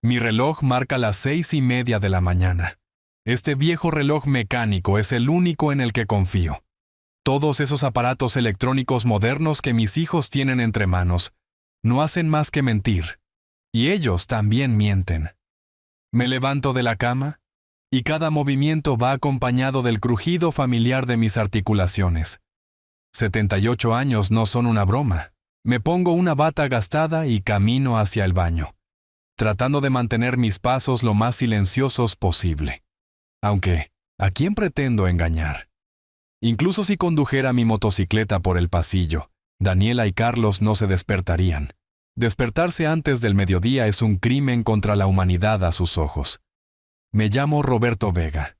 Mi reloj marca las 6:30 de la mañana. Este viejo reloj mecánico es el único en el que confío. Todos esos aparatos electrónicos modernos que mis hijos tienen entre manos no hacen más que mentir. Y ellos también mienten. Me levanto de la cama y cada movimiento va acompañado del crujido familiar de mis articulaciones. 78 años no son una broma. Me pongo una bata gastada y camino hacia el baño, tratando de mantener mis pasos lo más silenciosos posible. Aunque, ¿a quién pretendo engañar? Incluso si condujera mi motocicleta por el pasillo, Daniela y Carlos no se despertarían. Despertarse antes del mediodía es un crimen contra la humanidad a sus ojos. Me llamo Roberto Vega.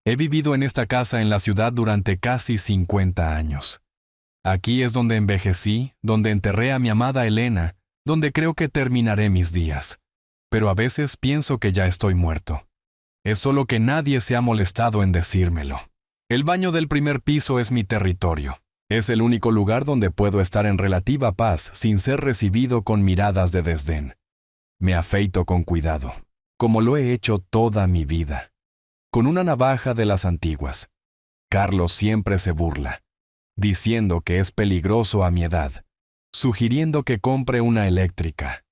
He vivido en esta casa en la ciudad durante casi 50 años. Aquí es donde envejecí, donde enterré a mi amada Elena, donde creo que terminaré mis días. Pero a veces pienso que ya estoy muerto. Es solo que nadie se ha molestado en decírmelo. El baño del primer piso es mi territorio. Es el único lugar donde puedo estar en relativa paz sin ser recibido con miradas de desdén. Me afeito con cuidado, como lo he hecho toda mi vida, con una navaja de las antiguas. Carlos siempre se burla, diciendo que es peligroso a mi edad, sugiriendo que compre una eléctrica.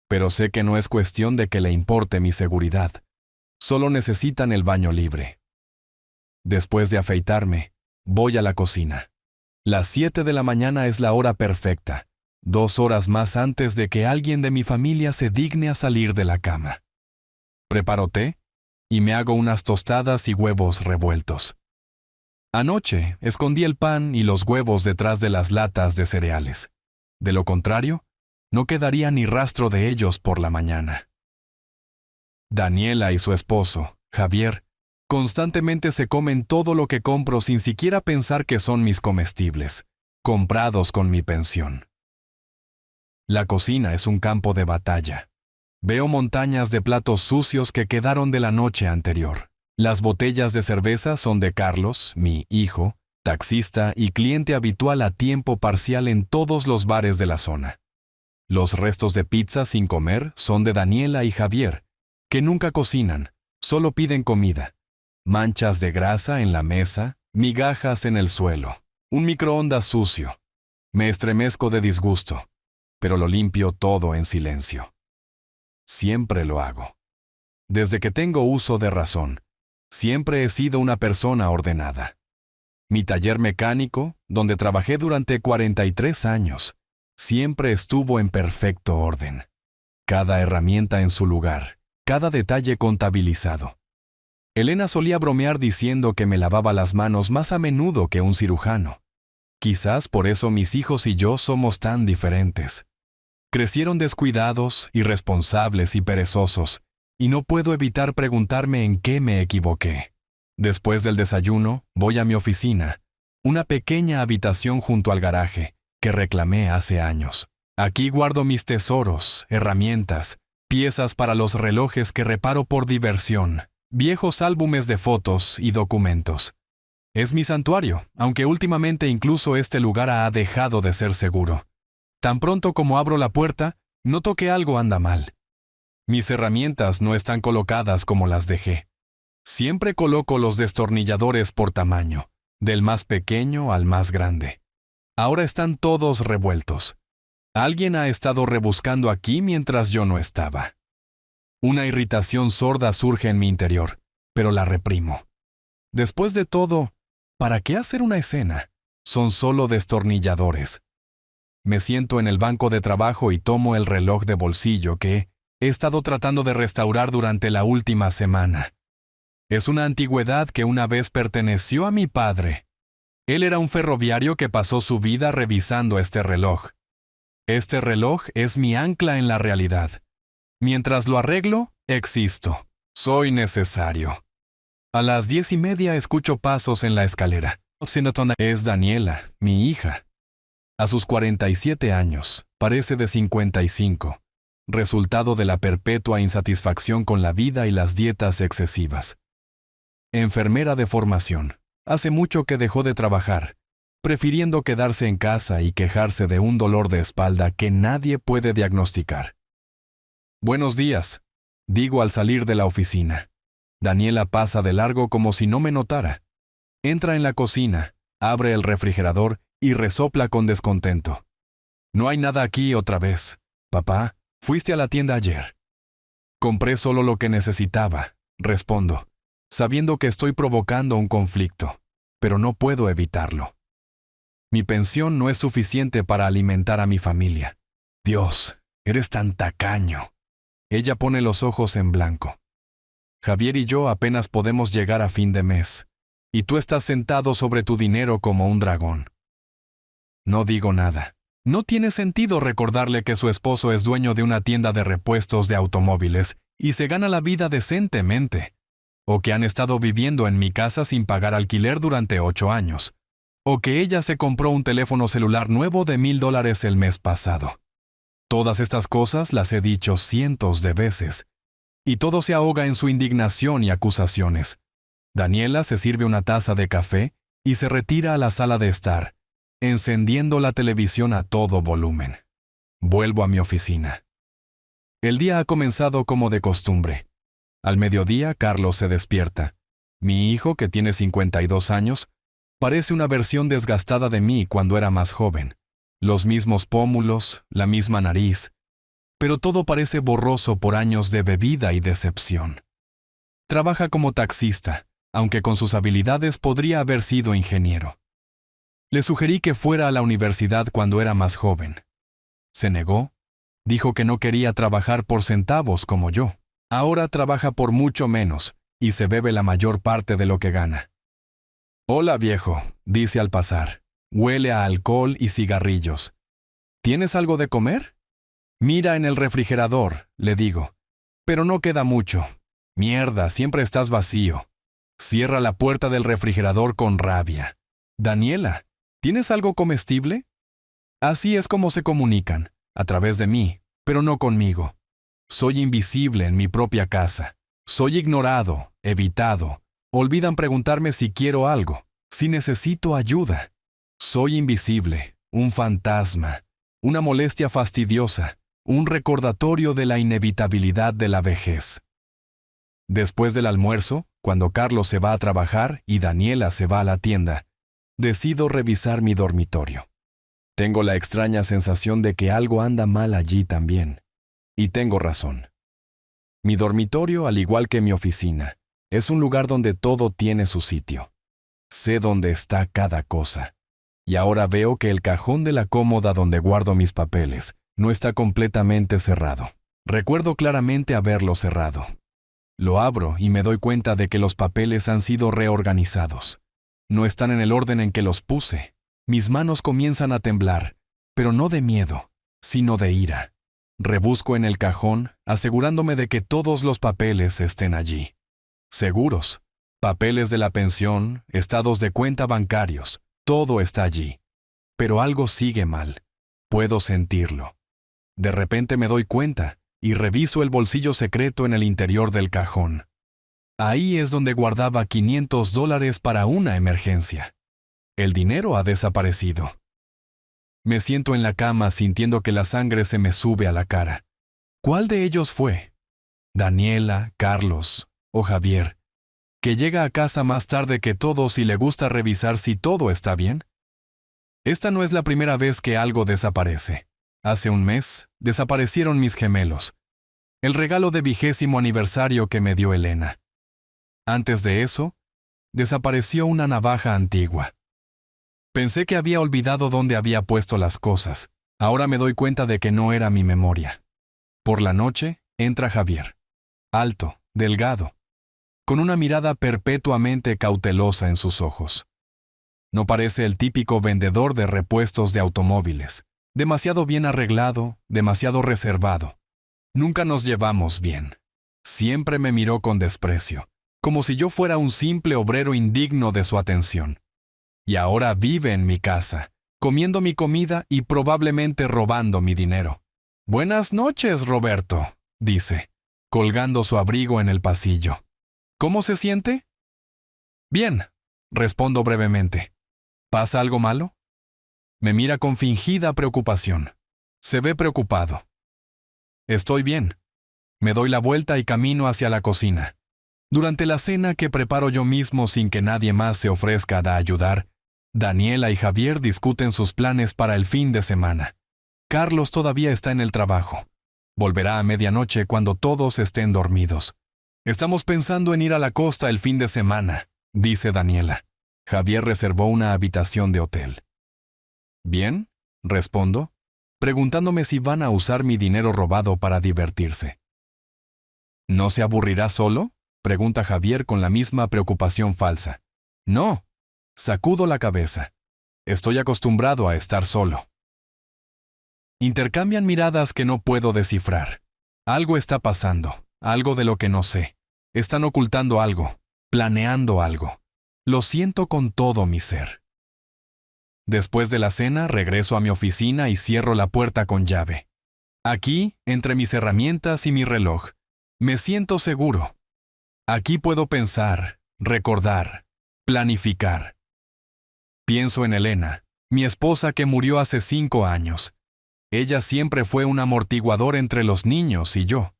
Pero sé que no es cuestión de que le importe mi seguridad. Solo necesitan el baño libre. Después de afeitarme, voy a la cocina. Las 7 de la mañana es la hora perfecta, 2 horas más antes de que alguien de mi familia se digne a salir de la cama. Preparo té y me hago unas tostadas y huevos revueltos. Anoche escondí el pan y los huevos detrás de las latas de cereales. De lo contrario, no quedaría ni rastro de ellos por la mañana. Daniela y su esposo, Javier, constantemente se comen todo lo que compro sin siquiera pensar que son mis comestibles, comprados con mi pensión. La cocina es un campo de batalla. Veo montañas de platos sucios que quedaron de la noche anterior. Las botellas de cerveza son de Carlos, mi hijo, taxista y cliente habitual a tiempo parcial en todos los bares de la zona. Los restos de pizza sin comer son de Daniela y Javier, que nunca cocinan, solo piden comida. Manchas de grasa en la mesa, migajas en el suelo, un microondas sucio. Me estremezco de disgusto, pero lo limpio todo en silencio. Siempre lo hago. Desde que tengo uso de razón, siempre he sido una persona ordenada. Mi taller mecánico, donde trabajé durante 43 años, siempre estuvo en perfecto orden. Cada herramienta en su lugar, cada detalle contabilizado. Elena solía bromear diciendo que me lavaba las manos más a menudo que un cirujano. Quizás por eso mis hijos y yo somos tan diferentes. Crecieron descuidados, irresponsables y perezosos, y no puedo evitar preguntarme en qué me equivoqué. Después del desayuno, voy a mi oficina, una pequeña habitación junto al garaje, que reclamé hace años. Aquí guardo mis tesoros, herramientas, piezas para los relojes que reparo por diversión, viejos álbumes de fotos y documentos. Es mi santuario, aunque últimamente incluso este lugar ha dejado de ser seguro. Tan pronto como abro la puerta, noto que algo anda mal. Mis herramientas no están colocadas como las dejé. Siempre coloco los destornilladores por tamaño, del más pequeño al más grande. Ahora están todos revueltos. Alguien ha estado rebuscando aquí mientras yo no estaba. Una irritación sorda surge en mi interior, pero la reprimo. Después de todo, ¿para qué hacer una escena? Son solo destornilladores. Me siento en el banco de trabajo y tomo el reloj de bolsillo que he estado tratando de restaurar durante la última semana. Es una antigüedad que una vez perteneció a mi padre. Él era un ferroviario que pasó su vida revisando este reloj. Este reloj es mi ancla en la realidad. Mientras lo arreglo, existo. Soy necesario. A las 10:30 escucho pasos en la escalera. Es Daniela, mi hija. A sus 47 años, parece de 55, resultado de la perpetua insatisfacción con la vida y las dietas excesivas. Enfermera de formación, hace mucho que dejó de trabajar, prefiriendo quedarse en casa y quejarse de un dolor de espalda que nadie puede diagnosticar. Buenos días, digo al salir de la oficina. Daniela pasa de largo como si no me notara. Entra en la cocina, abre el refrigerador y resopla con descontento. No hay nada aquí otra vez. Papá, fuiste a la tienda ayer. Compré solo lo que necesitaba, respondo, sabiendo que estoy provocando un conflicto, pero no puedo evitarlo. Mi pensión no es suficiente para alimentar a mi familia. Dios, eres tan tacaño. Ella pone los ojos en blanco. Javier y yo apenas podemos llegar a fin de mes, y tú estás sentado sobre tu dinero como un dragón. No digo nada. No tiene sentido recordarle que su esposo es dueño de una tienda de repuestos de automóviles y se gana la vida decentemente, o que han estado viviendo en mi casa sin pagar alquiler durante 8 años, o que ella se compró un teléfono celular nuevo de $1,000 el mes pasado. Todas estas cosas las he dicho cientos de veces, y todo se ahoga en su indignación y acusaciones. Daniela se sirve una taza de café y se retira a la sala de estar, encendiendo la televisión a todo volumen. Vuelvo a mi oficina. El día ha comenzado como de costumbre. Al mediodía, Carlos se despierta. Mi hijo, que tiene 52 años, parece una versión desgastada de mí cuando era más joven. Los mismos pómulos, la misma nariz, pero todo parece borroso por años de bebida y decepción. Trabaja como taxista, aunque con sus habilidades podría haber sido ingeniero. Le sugerí que fuera a la universidad cuando era más joven. Se negó. Dijo que no quería trabajar por centavos como yo. Ahora trabaja por mucho menos y se bebe la mayor parte de lo que gana. «Hola, viejo», dice al pasar. Huele a alcohol y cigarrillos. «¿Tienes algo de comer?» «Mira en el refrigerador», le digo. «Pero no queda mucho. Mierda, siempre estás vacío». Cierra la puerta del refrigerador con rabia. «Daniela, ¿tienes algo comestible?» Así es como se comunican, a través de mí, pero no conmigo. Soy invisible en mi propia casa. Soy ignorado, evitado. Olvidan preguntarme si quiero algo, si necesito ayuda. Soy invisible, un fantasma, una molestia fastidiosa, un recordatorio de la inevitabilidad de la vejez. Después del almuerzo, cuando Carlos se va a trabajar y Daniela se va a la tienda, decido revisar mi dormitorio. Tengo la extraña sensación de que algo anda mal allí también. Y tengo razón. Mi dormitorio, al igual que mi oficina, es un lugar donde todo tiene su sitio. Sé dónde está cada cosa. Y ahora veo que el cajón de la cómoda donde guardo mis papeles no está completamente cerrado. Recuerdo claramente haberlo cerrado. Lo abro y me doy cuenta de que los papeles han sido reorganizados. No están en el orden en que los puse. Mis manos comienzan a temblar, pero no de miedo, sino de ira. Rebusco en el cajón, asegurándome de que todos los papeles estén allí. Seguros, papeles de la pensión, estados de cuenta bancarios, todo está allí. Pero algo sigue mal. Puedo sentirlo. De repente me doy cuenta y reviso el bolsillo secreto en el interior del cajón. Ahí es donde guardaba $500 para una emergencia. El dinero ha desaparecido. Me siento en la cama sintiendo que la sangre se me sube a la cara. ¿Cuál de ellos fue? ¿Daniela, Carlos o Javier, que llega a casa más tarde que todos y le gusta revisar si todo está bien? Esta no es la primera vez que algo desaparece. Hace un mes, desaparecieron mis gemelos. El regalo de 20º aniversario que me dio Elena. Antes de eso, desapareció una navaja antigua. Pensé que había olvidado dónde había puesto las cosas. Ahora me doy cuenta de que no era mi memoria. Por la noche, entra Javier. Alto, delgado, con una mirada perpetuamente cautelosa en sus ojos. No parece el típico vendedor de repuestos de automóviles. Demasiado bien arreglado, demasiado reservado. Nunca nos llevamos bien. Siempre me miró con desprecio, como si yo fuera un simple obrero indigno de su atención. Y ahora vive en mi casa, comiendo mi comida y probablemente robando mi dinero. «Buenas noches, Roberto», dice, colgando su abrigo en el pasillo. «¿Cómo se siente?» «Bien», respondo brevemente. ¿Pasa algo malo?» Me mira con fingida preocupación. Se ve preocupado. «Estoy bien. Me doy la vuelta y camino hacia la cocina. Durante la cena que preparo yo mismo sin que nadie más se ofrezca a ayudar, Daniela y Javier discuten sus planes para el fin de semana. Carlos todavía está en el trabajo. Volverá a medianoche cuando todos estén dormidos. Estamos pensando en ir a la costa el fin de semana, dice Daniela. Javier reservó una habitación de hotel. Bien, respondo, preguntándome si van a usar mi dinero robado para divertirse. ¿No se aburrirá solo?, pregunta Javier con la misma preocupación falsa. No, sacudo la cabeza. Estoy acostumbrado a estar solo. Intercambian miradas que no puedo descifrar. Algo está pasando, algo de lo que no sé. Están ocultando algo, planeando algo. Lo siento con todo mi ser. Después de la cena, regreso a mi oficina y cierro la puerta con llave. Aquí, entre mis herramientas y mi reloj, me siento seguro. Aquí puedo pensar, recordar, planificar. Pienso en Elena, mi esposa que murió hace 5 años. Ella siempre fue un amortiguador entre los niños y yo.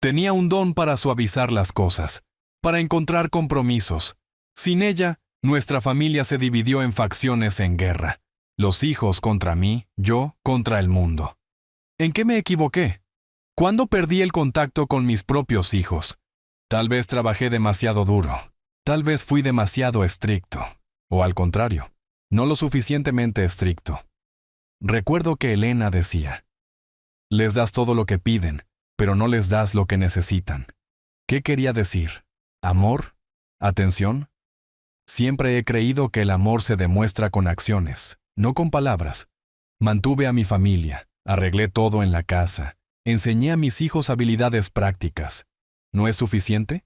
Tenía un don para suavizar las cosas, para encontrar compromisos. Sin ella, nuestra familia se dividió en facciones en guerra. Los hijos contra mí, yo contra el mundo. ¿En qué me equivoqué? ¿Cuándo perdí el contacto con mis propios hijos? Tal vez trabajé demasiado duro. Tal vez fui demasiado estricto. O al contrario, no lo suficientemente estricto. Recuerdo que Elena decía, les das todo lo que piden, pero no les das lo que necesitan. ¿Qué quería decir? ¿Amor? ¿Atención? Siempre he creído que el amor se demuestra con acciones, no con palabras. Mantuve a mi familia, arreglé todo en la casa, enseñé a mis hijos habilidades prácticas. ¿No es suficiente?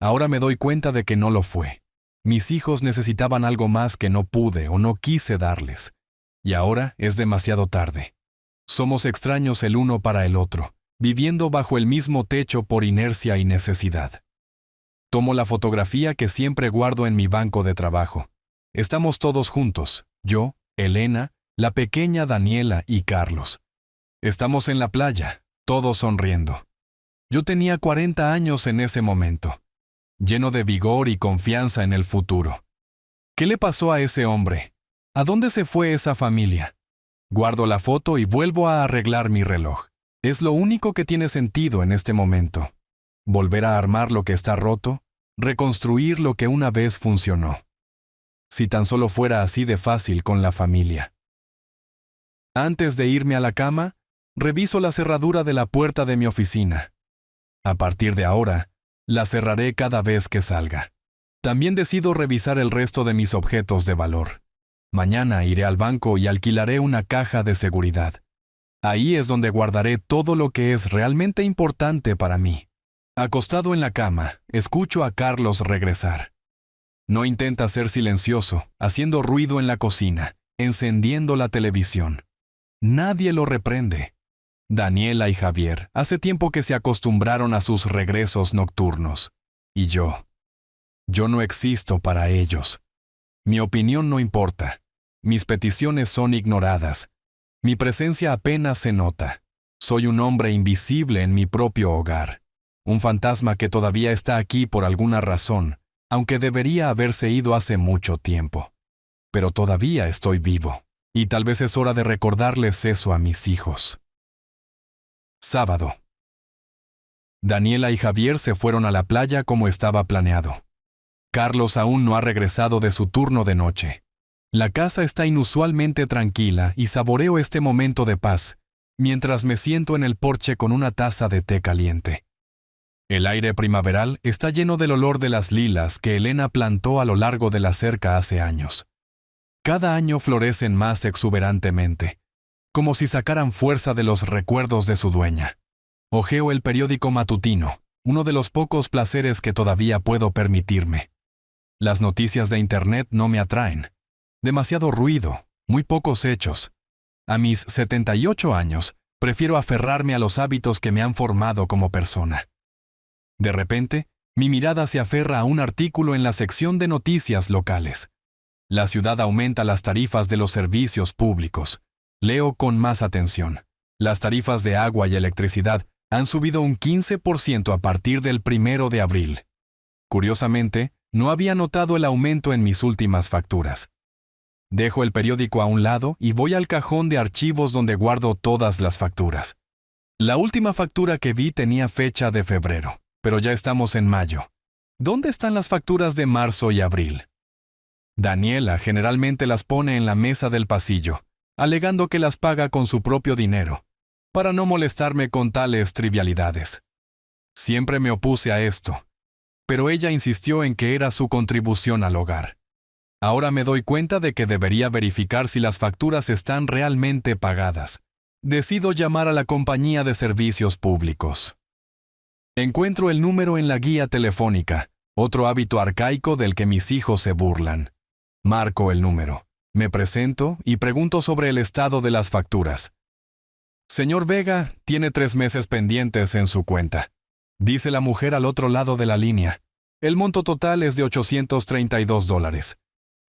Ahora me doy cuenta de que no lo fue. Mis hijos necesitaban algo más que no pude o no quise darles. Y ahora es demasiado tarde. Somos extraños el uno para el otro, viviendo bajo el mismo techo por inercia y necesidad. Tomo la fotografía que siempre guardo en mi banco de trabajo. Estamos todos juntos, yo, Elena, la pequeña Daniela y Carlos. Estamos en la playa, todos sonriendo. Yo tenía 40 años en ese momento, lleno de vigor y confianza en el futuro. ¿Qué le pasó a ese hombre? ¿A dónde se fue esa familia? Guardo la foto y vuelvo a arreglar mi reloj. Es lo único que tiene sentido en este momento. Volver a armar lo que está roto, reconstruir lo que una vez funcionó. Si tan solo fuera así de fácil con la familia. Antes de irme a la cama, reviso la cerradura de la puerta de mi oficina. A partir de ahora, la cerraré cada vez que salga. También decido revisar el resto de mis objetos de valor. Mañana iré al banco y alquilaré una caja de seguridad. Ahí es donde guardaré todo lo que es realmente importante para mí. Acostado en la cama, escucho a Carlos regresar. No intenta ser silencioso, haciendo ruido en la cocina, encendiendo la televisión. Nadie lo reprende. Daniela y Javier hace tiempo que se acostumbraron a sus regresos nocturnos. Y yo no existo para ellos. Mi opinión no importa. Mis peticiones son ignoradas. Mi presencia apenas se nota. Soy un hombre invisible en mi propio hogar. Un fantasma que todavía está aquí por alguna razón, aunque debería haberse ido hace mucho tiempo. Pero todavía estoy vivo, y tal vez es hora de recordarles eso a mis hijos. Sábado. Daniela y Javier se fueron a la playa como estaba planeado. Carlos aún no ha regresado de su turno de noche. La casa está inusualmente tranquila y saboreo este momento de paz, mientras me siento en el porche con una taza de té caliente. El aire primaveral está lleno del olor de las lilas que Elena plantó a lo largo de la cerca hace años. Cada año florecen más exuberantemente, como si sacaran fuerza de los recuerdos de su dueña. Hojeo el periódico matutino, uno de los pocos placeres que todavía puedo permitirme. Las noticias de Internet no me atraen. Demasiado ruido, muy pocos hechos. A mis 78 años, prefiero aferrarme a los hábitos que me han formado como persona. De repente, mi mirada se aferra a un artículo en la sección de noticias locales. La ciudad aumenta las tarifas de los servicios públicos. Leo con más atención. Las tarifas de agua y electricidad Han subido un 15% a partir del 1 de abril. Curiosamente, no había notado el aumento en mis últimas facturas. Dejo el periódico a un lado y voy al cajón de archivos donde guardo todas las facturas. La última factura que vi tenía fecha de febrero, pero ya estamos en mayo. ¿Dónde están las facturas de marzo y abril? Daniela generalmente las pone en la mesa del pasillo, alegando que las paga con su propio dinero, para no molestarme con tales trivialidades. Siempre me opuse a esto, pero ella insistió en que era su contribución al hogar. Ahora me doy cuenta de que debería verificar si las facturas están realmente pagadas. Decido llamar a la compañía de servicios públicos. Encuentro el número en la guía telefónica, otro hábito arcaico del que mis hijos se burlan. Marco el número, me presento y pregunto sobre el estado de las facturas. Señor Vega, tiene 3 meses pendientes en su cuenta, dice la mujer al otro lado de la línea. El monto total es de $832.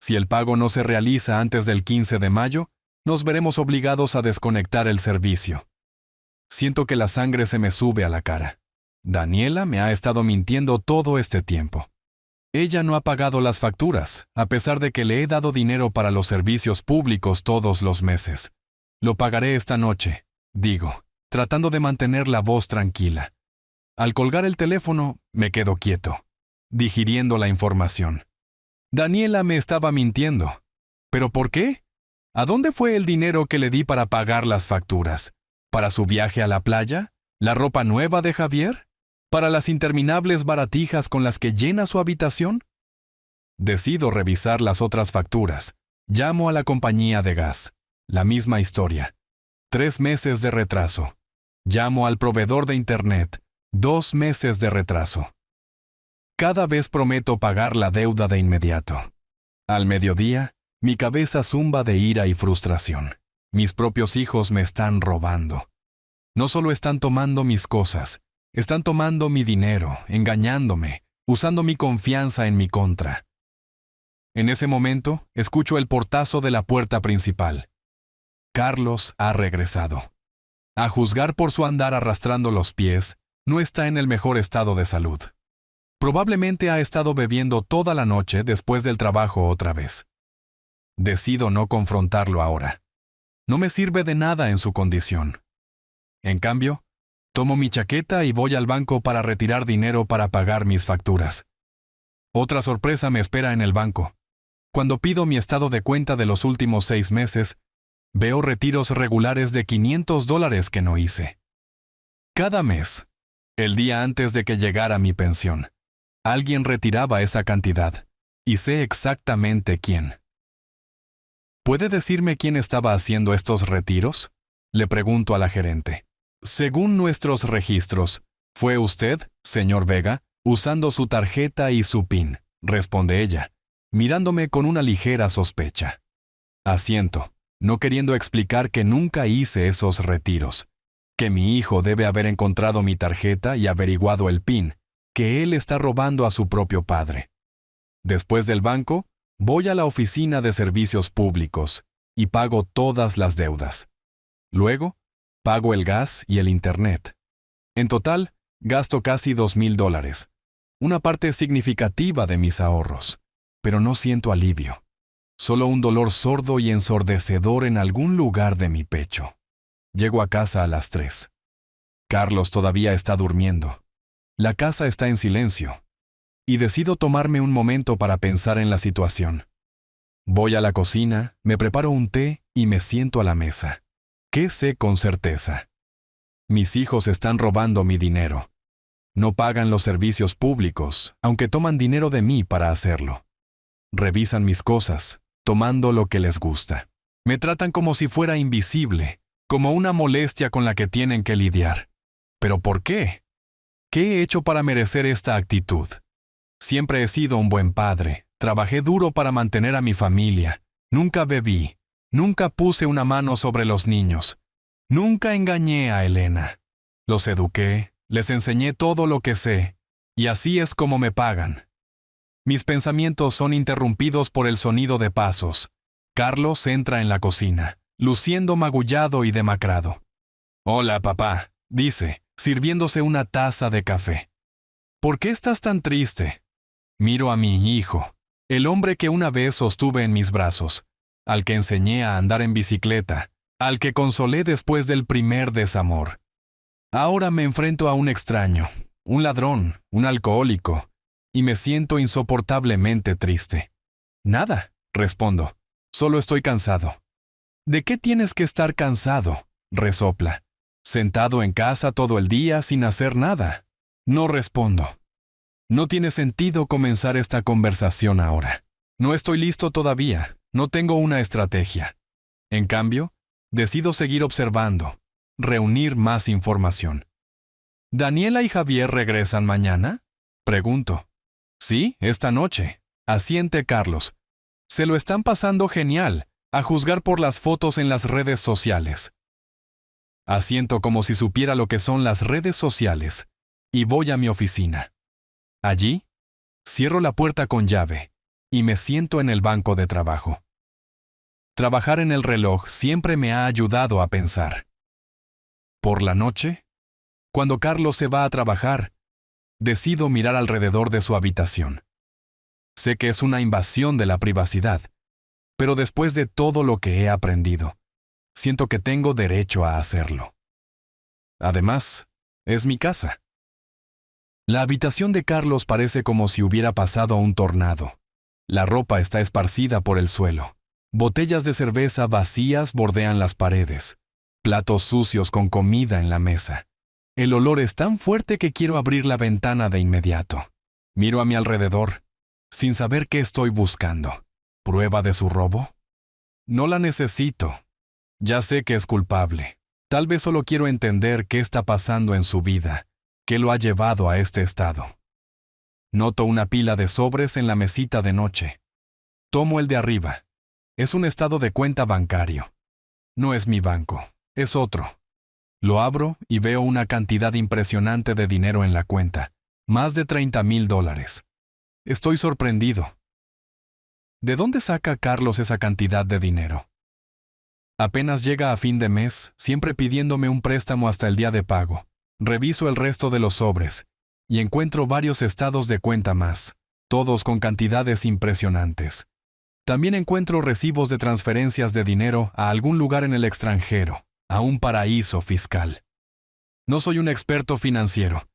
Si el pago no se realiza antes del 15 de mayo, nos veremos obligados a desconectar el servicio. Siento que la sangre se me sube a la cara. Daniela me ha estado mintiendo todo este tiempo. Ella no ha pagado las facturas, a pesar de que le he dado dinero para los servicios públicos todos los meses. Lo pagaré esta noche, digo, tratando de mantener la voz tranquila. Al colgar el teléfono, me quedo quieto, digiriendo la información. Daniela me estaba mintiendo. ¿Pero por qué? ¿A dónde fue el dinero que le di para pagar las facturas? ¿Para su viaje a la playa? ¿La ropa nueva de Javier? ¿Para las interminables baratijas con las que llena su habitación? Decido revisar las otras facturas. Llamo a la compañía de gas. La misma historia. 3 meses de retraso. Llamo al proveedor de Internet. 2 meses de retraso. Cada vez prometo pagar la deuda de inmediato. Al mediodía, mi cabeza zumba de ira y frustración. Mis propios hijos me están robando. No solo están tomando mis cosas, están tomando mi dinero, engañándome, usando mi confianza en mi contra. En ese momento, escucho el portazo de la puerta principal. Carlos ha regresado. A juzgar por su andar arrastrando los pies, no está en el mejor estado de salud. Probablemente ha estado bebiendo toda la noche después del trabajo otra vez. Decido no confrontarlo ahora. No me sirve de nada en su condición. En cambio, tomo mi chaqueta y voy al banco para retirar dinero para pagar mis facturas. Otra sorpresa me espera en el banco. Cuando pido mi estado de cuenta de los últimos 6 meses, veo retiros regulares de $500 que no hice. Cada mes, el día antes de que llegara mi pensión, alguien retiraba esa cantidad, y sé exactamente quién. ¿Puede decirme quién estaba haciendo estos retiros? Le pregunto a la gerente. Según nuestros registros, fue usted, señor Vega, usando su tarjeta y su PIN, responde ella, mirándome con una ligera sospecha. Asiento, no queriendo explicar que nunca hice esos retiros, que mi hijo debe haber encontrado mi tarjeta y averiguado el PIN, que él está robando a su propio padre. Después del banco, voy a la oficina de servicios públicos y pago todas las deudas. Luego, pago el gas y el internet. En total, gasto casi $2,000, una parte significativa de mis ahorros, pero no siento alivio. Solo un dolor sordo y ensordecedor en algún lugar de mi pecho. Llego a casa a las 3. Carlos todavía está durmiendo. La casa está en silencio, y decido tomarme un momento para pensar en la situación. Voy a la cocina, me preparo un té y me siento a la mesa. ¿Qué sé con certeza? Mis hijos están robando mi dinero. No pagan los servicios públicos, aunque toman dinero de mí para hacerlo. Revisan mis cosas, tomando lo que les gusta. Me tratan como si fuera invisible, como una molestia con la que tienen que lidiar. ¿Pero por qué? ¿Qué he hecho para merecer esta actitud? Siempre he sido un buen padre, trabajé duro para mantener a mi familia, nunca bebí, nunca puse una mano sobre los niños, nunca engañé a Elena. Los eduqué, les enseñé todo lo que sé, y así es como me pagan. Mis pensamientos son interrumpidos por el sonido de pasos. Carlos entra en la cocina, luciendo magullado y demacrado. «Hola, papá», dice, sirviéndose una taza de café. ¿Por qué estás tan triste? Miro a mi hijo, el hombre que una vez sostuve en mis brazos, al que enseñé a andar en bicicleta, al que consolé después del primer desamor. Ahora me enfrento a un extraño, un ladrón, un alcohólico, y me siento insoportablemente triste. Nada, respondo, solo estoy cansado. ¿De qué tienes que estar cansado? Resopla. Sentado en casa todo el día sin hacer nada. No respondo. No tiene sentido comenzar esta conversación ahora. No estoy listo todavía, no tengo una estrategia. En cambio, decido seguir observando, reunir más información. ¿Daniela y Javier regresan mañana? Pregunto. Sí, esta noche, asiente Carlos. Se lo están pasando genial, a juzgar por las fotos en las redes sociales. Asiento como si supiera lo que son las redes sociales, y voy a mi oficina. Allí, cierro la puerta con llave, y me siento en el banco de trabajo. Trabajar en el reloj siempre me ha ayudado a pensar. Por la noche, cuando Carlos se va a trabajar, decido mirar alrededor de su habitación. Sé que es una invasión de la privacidad, pero después de todo lo que he aprendido, siento que tengo derecho a hacerlo. Además, es mi casa. La habitación de Carlos parece como si hubiera pasado un tornado. La ropa está esparcida por el suelo. Botellas de cerveza vacías bordean las paredes. Platos sucios con comida en la mesa. El olor es tan fuerte que quiero abrir la ventana de inmediato. Miro a mi alrededor, sin saber qué estoy buscando. ¿Prueba de su robo? No la necesito. Ya sé que es culpable. Tal vez solo quiero entender qué está pasando en su vida, qué lo ha llevado a este estado. Noto una pila de sobres en la mesita de noche. Tomo el de arriba. Es un estado de cuenta bancario. No es mi banco, es otro. Lo abro y veo una cantidad impresionante de dinero en la cuenta, más de $30,000. Estoy sorprendido. ¿De dónde saca Carlos esa cantidad de dinero? Apenas llega a fin de mes, siempre pidiéndome un préstamo hasta el día de pago. Reviso el resto de los sobres y encuentro varios estados de cuenta más, todos con cantidades impresionantes. También encuentro recibos de transferencias de dinero a algún lugar en el extranjero, a un paraíso fiscal. No soy un experto financiero,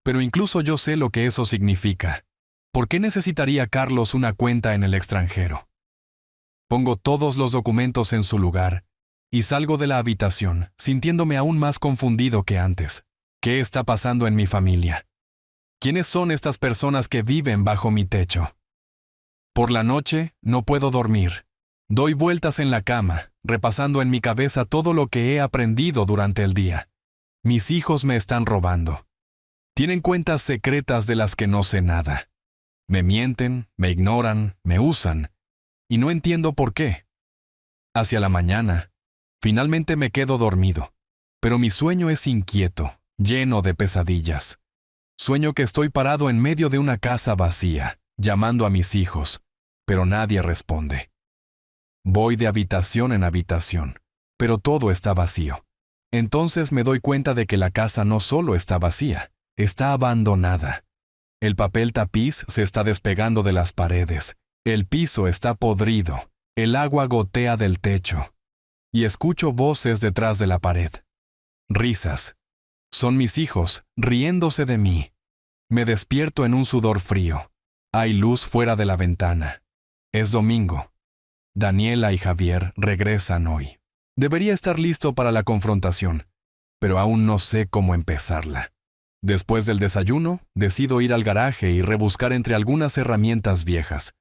pero incluso yo sé lo que eso significa. ¿Por qué necesitaría Carlos una cuenta en el extranjero? Pongo todos los documentos en su lugar y salgo de la habitación, sintiéndome aún más confundido que antes. ¿Qué está pasando en mi familia? ¿Quiénes son estas personas que viven bajo mi techo? Por la noche, no puedo dormir. Doy vueltas en la cama, repasando en mi cabeza todo lo que he aprendido durante el día. Mis hijos me están robando. Tienen cuentas secretas de las que no sé nada. Me mienten, me ignoran, me usan, y no entiendo por qué. Hacia la mañana, finalmente me quedo dormido, pero mi sueño es inquieto, lleno de pesadillas. Sueño que estoy parado en medio de una casa vacía, llamando a mis hijos, pero nadie responde. Voy de habitación en habitación, pero todo está vacío. Entonces me doy cuenta de que la casa no solo está vacía, está abandonada. El papel tapiz se está despegando de las paredes, el piso está podrido, el agua gotea del techo, y escucho voces detrás de la pared. Risas. Son mis hijos, riéndose de mí. Me despierto en un sudor frío. Hay luz fuera de la ventana. Es domingo. Daniela y Javier regresan hoy. Debería estar listo para la confrontación, pero aún no sé cómo empezarla. Después del desayuno, decido ir al garaje y rebuscar entre algunas herramientas viejas.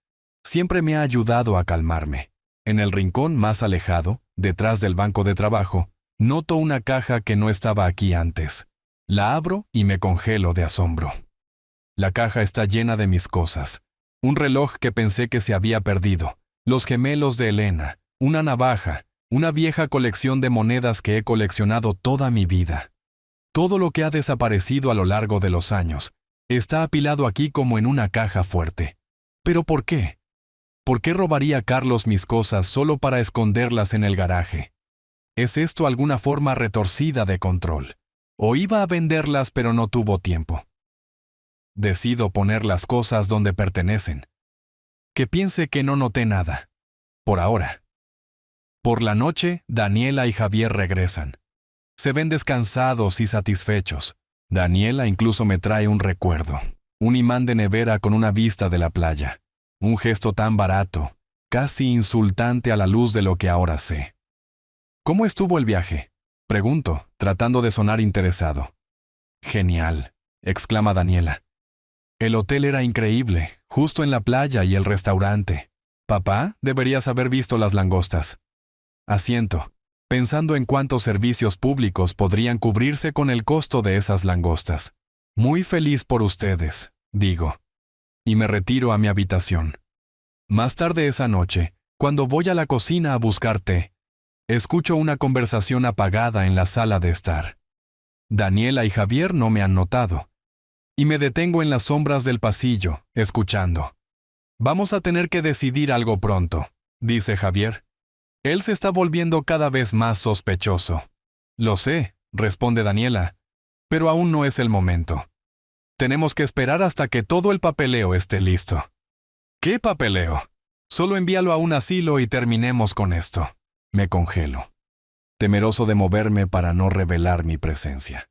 Siempre me ha ayudado a calmarme. En el rincón más alejado, detrás del banco de trabajo, noto una caja que no estaba aquí antes. La abro y me congelo de asombro. La caja está llena de mis cosas. Un reloj que pensé que se había perdido, los gemelos de Elena, una navaja, una vieja colección de monedas que he coleccionado toda mi vida. Todo lo que ha desaparecido a lo largo de los años está apilado aquí como en una caja fuerte. ¿Pero por qué? ¿Por qué robaría Carlos mis cosas solo para esconderlas en el garaje? ¿Es esto alguna forma retorcida de control? o iba a venderlas pero no tuvo tiempo. Decido poner las cosas donde pertenecen. Que piense que no noté nada. Por ahora. Por la noche, Daniela y Javier regresan. Se ven descansados y satisfechos. Daniela incluso me trae un recuerdo. Un imán de nevera con una vista de la playa. Un gesto tan barato, casi insultante a la luz de lo que ahora sé. ¿Cómo estuvo el viaje? Pregunto, tratando de sonar interesado. Genial, exclama Daniela. El hotel era increíble, justo en la playa y el restaurante. Papá, deberías haber visto las langostas. Asiento, pensando en cuántos servicios públicos podrían cubrirse con el costo de esas langostas. Muy feliz por ustedes, digo. Y me retiro a mi habitación. Más tarde esa noche, cuando voy a la cocina a buscar té, escucho una conversación apagada en la sala de estar. Daniela y Javier no me han notado. Y me detengo en las sombras del pasillo, escuchando. Vamos a tener que decidir algo pronto, dice Javier. Él se está volviendo cada vez más sospechoso. Lo sé, responde Daniela, pero aún no es el momento. Tenemos que esperar hasta que todo el papeleo esté listo. ¿Qué papeleo? Solo envíalo a un asilo y terminemos con esto. Me congelo, temeroso de moverme para no revelar mi presencia.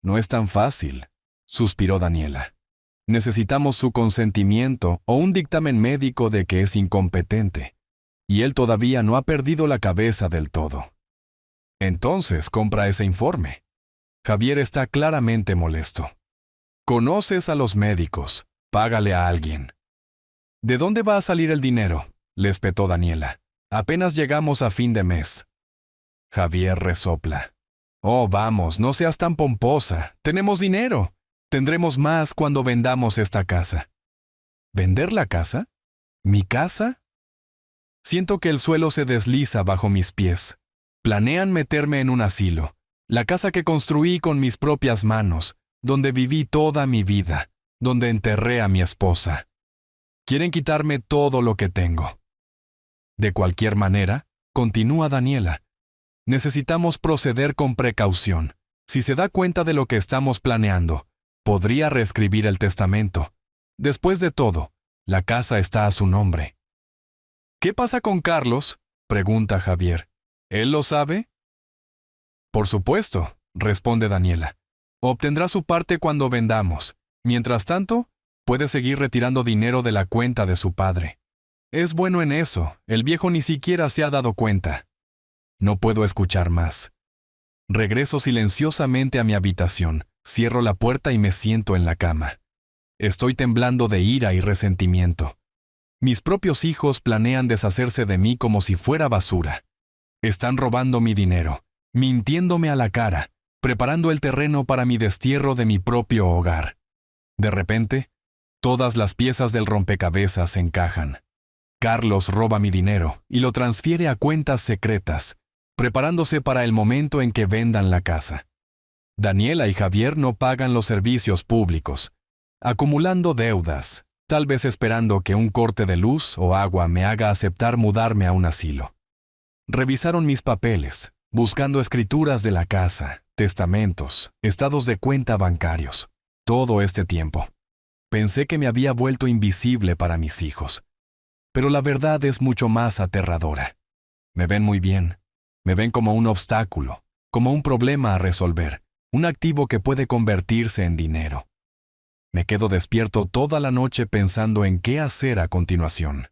No es tan fácil, suspiró Daniela. Necesitamos su consentimiento o un dictamen médico de que es incompetente, y él todavía no ha perdido la cabeza del todo. Entonces, compra ese informe. Javier está claramente molesto. Conoces a los médicos, págale a alguien. ¿De dónde va a salir el dinero?, le espetó Daniela. Apenas llegamos a fin de mes. Javier resopla. Oh, vamos, no seas tan pomposa. Tenemos dinero. Tendremos más cuando vendamos esta casa. ¿Vender la casa? ¿Mi casa? Siento que el suelo se desliza bajo mis pies. Planean meterme en un asilo, la casa que construí con mis propias manos, donde viví toda mi vida, donde enterré a mi esposa. Quieren quitarme todo lo que tengo. De cualquier manera, continúa Daniela, necesitamos proceder con precaución. Si se da cuenta de lo que estamos planeando, podría reescribir el testamento. Después de todo, la casa está a su nombre. ¿Qué pasa con Carlos?, pregunta Javier. ¿Él lo sabe? Por supuesto, responde Daniela. Obtendrá su parte cuando vendamos. Mientras tanto, puede seguir retirando dinero de la cuenta de su padre. Es bueno en eso, el viejo ni siquiera se ha dado cuenta. No puedo escuchar más. Regreso silenciosamente a mi habitación, cierro la puerta y me siento en la cama. Estoy temblando de ira y resentimiento. Mis propios hijos planean deshacerse de mí como si fuera basura. Están robando mi dinero, mintiéndome a la cara, preparando el terreno para mi destierro de mi propio hogar. De repente, todas las piezas del rompecabezas se encajan. Carlos roba mi dinero y lo transfiere a cuentas secretas, preparándose para el momento en que vendan la casa. Daniela y Javier no pagan los servicios públicos, acumulando deudas, tal vez esperando que un corte de luz o agua me haga aceptar mudarme a un asilo. Revisaron mis papeles, buscando escrituras de la casa, testamentos, estados de cuenta bancarios. Todo este tiempo. Pensé que me había vuelto invisible para mis hijos. Pero la verdad es mucho más aterradora. Me ven muy bien. Me ven como un obstáculo, como un problema a resolver, un activo que puede convertirse en dinero. Me quedo despierto toda la noche pensando en qué hacer a continuación.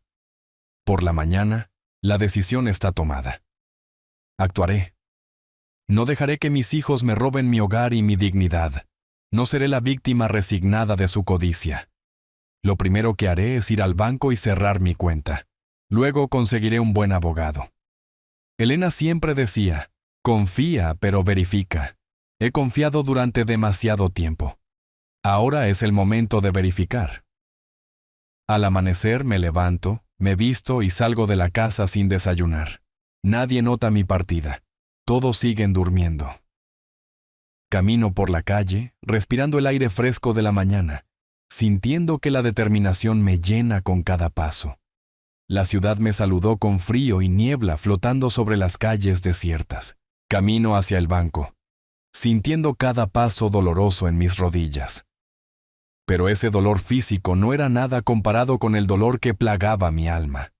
Por la mañana, la decisión está tomada. Actuaré. No dejaré que mis hijos me roben mi hogar y mi dignidad. No seré la víctima resignada de su codicia. Lo primero que haré es ir al banco y cerrar mi cuenta. Luego conseguiré un buen abogado. Elena siempre decía, confía pero verifica. He confiado durante demasiado tiempo. Ahora es el momento de verificar. Al amanecer me levanto, me visto y salgo de la casa sin desayunar. Nadie nota mi partida. Todos siguen durmiendo. Camino por la calle, respirando el aire fresco de la mañana, sintiendo que la determinación me llena con cada paso. La ciudad me saludó con frío y niebla flotando sobre las calles desiertas. Camino hacia el banco. sintiendo cada paso doloroso en mis rodillas. Pero ese dolor físico no era nada comparado con el dolor que plagaba mi alma.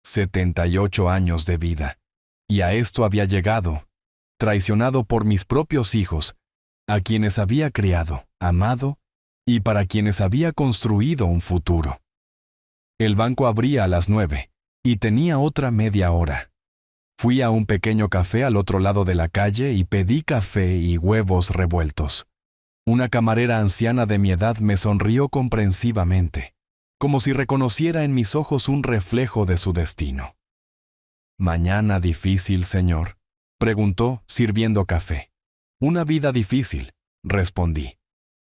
78 años de vida, y a esto había llegado, traicionado por mis propios hijos, a quienes había criado, amado, y para quienes había construido un futuro. El banco abría a las 9, y tenía otra media hora. Fui a un pequeño café al otro lado de la calle y pedí café y huevos revueltos. Una camarera anciana de mi edad me sonrió comprensivamente, como si reconociera en mis ojos un reflejo de su destino. «¿Mañana difícil, señor?», preguntó, sirviendo café. «Una vida difícil», respondí,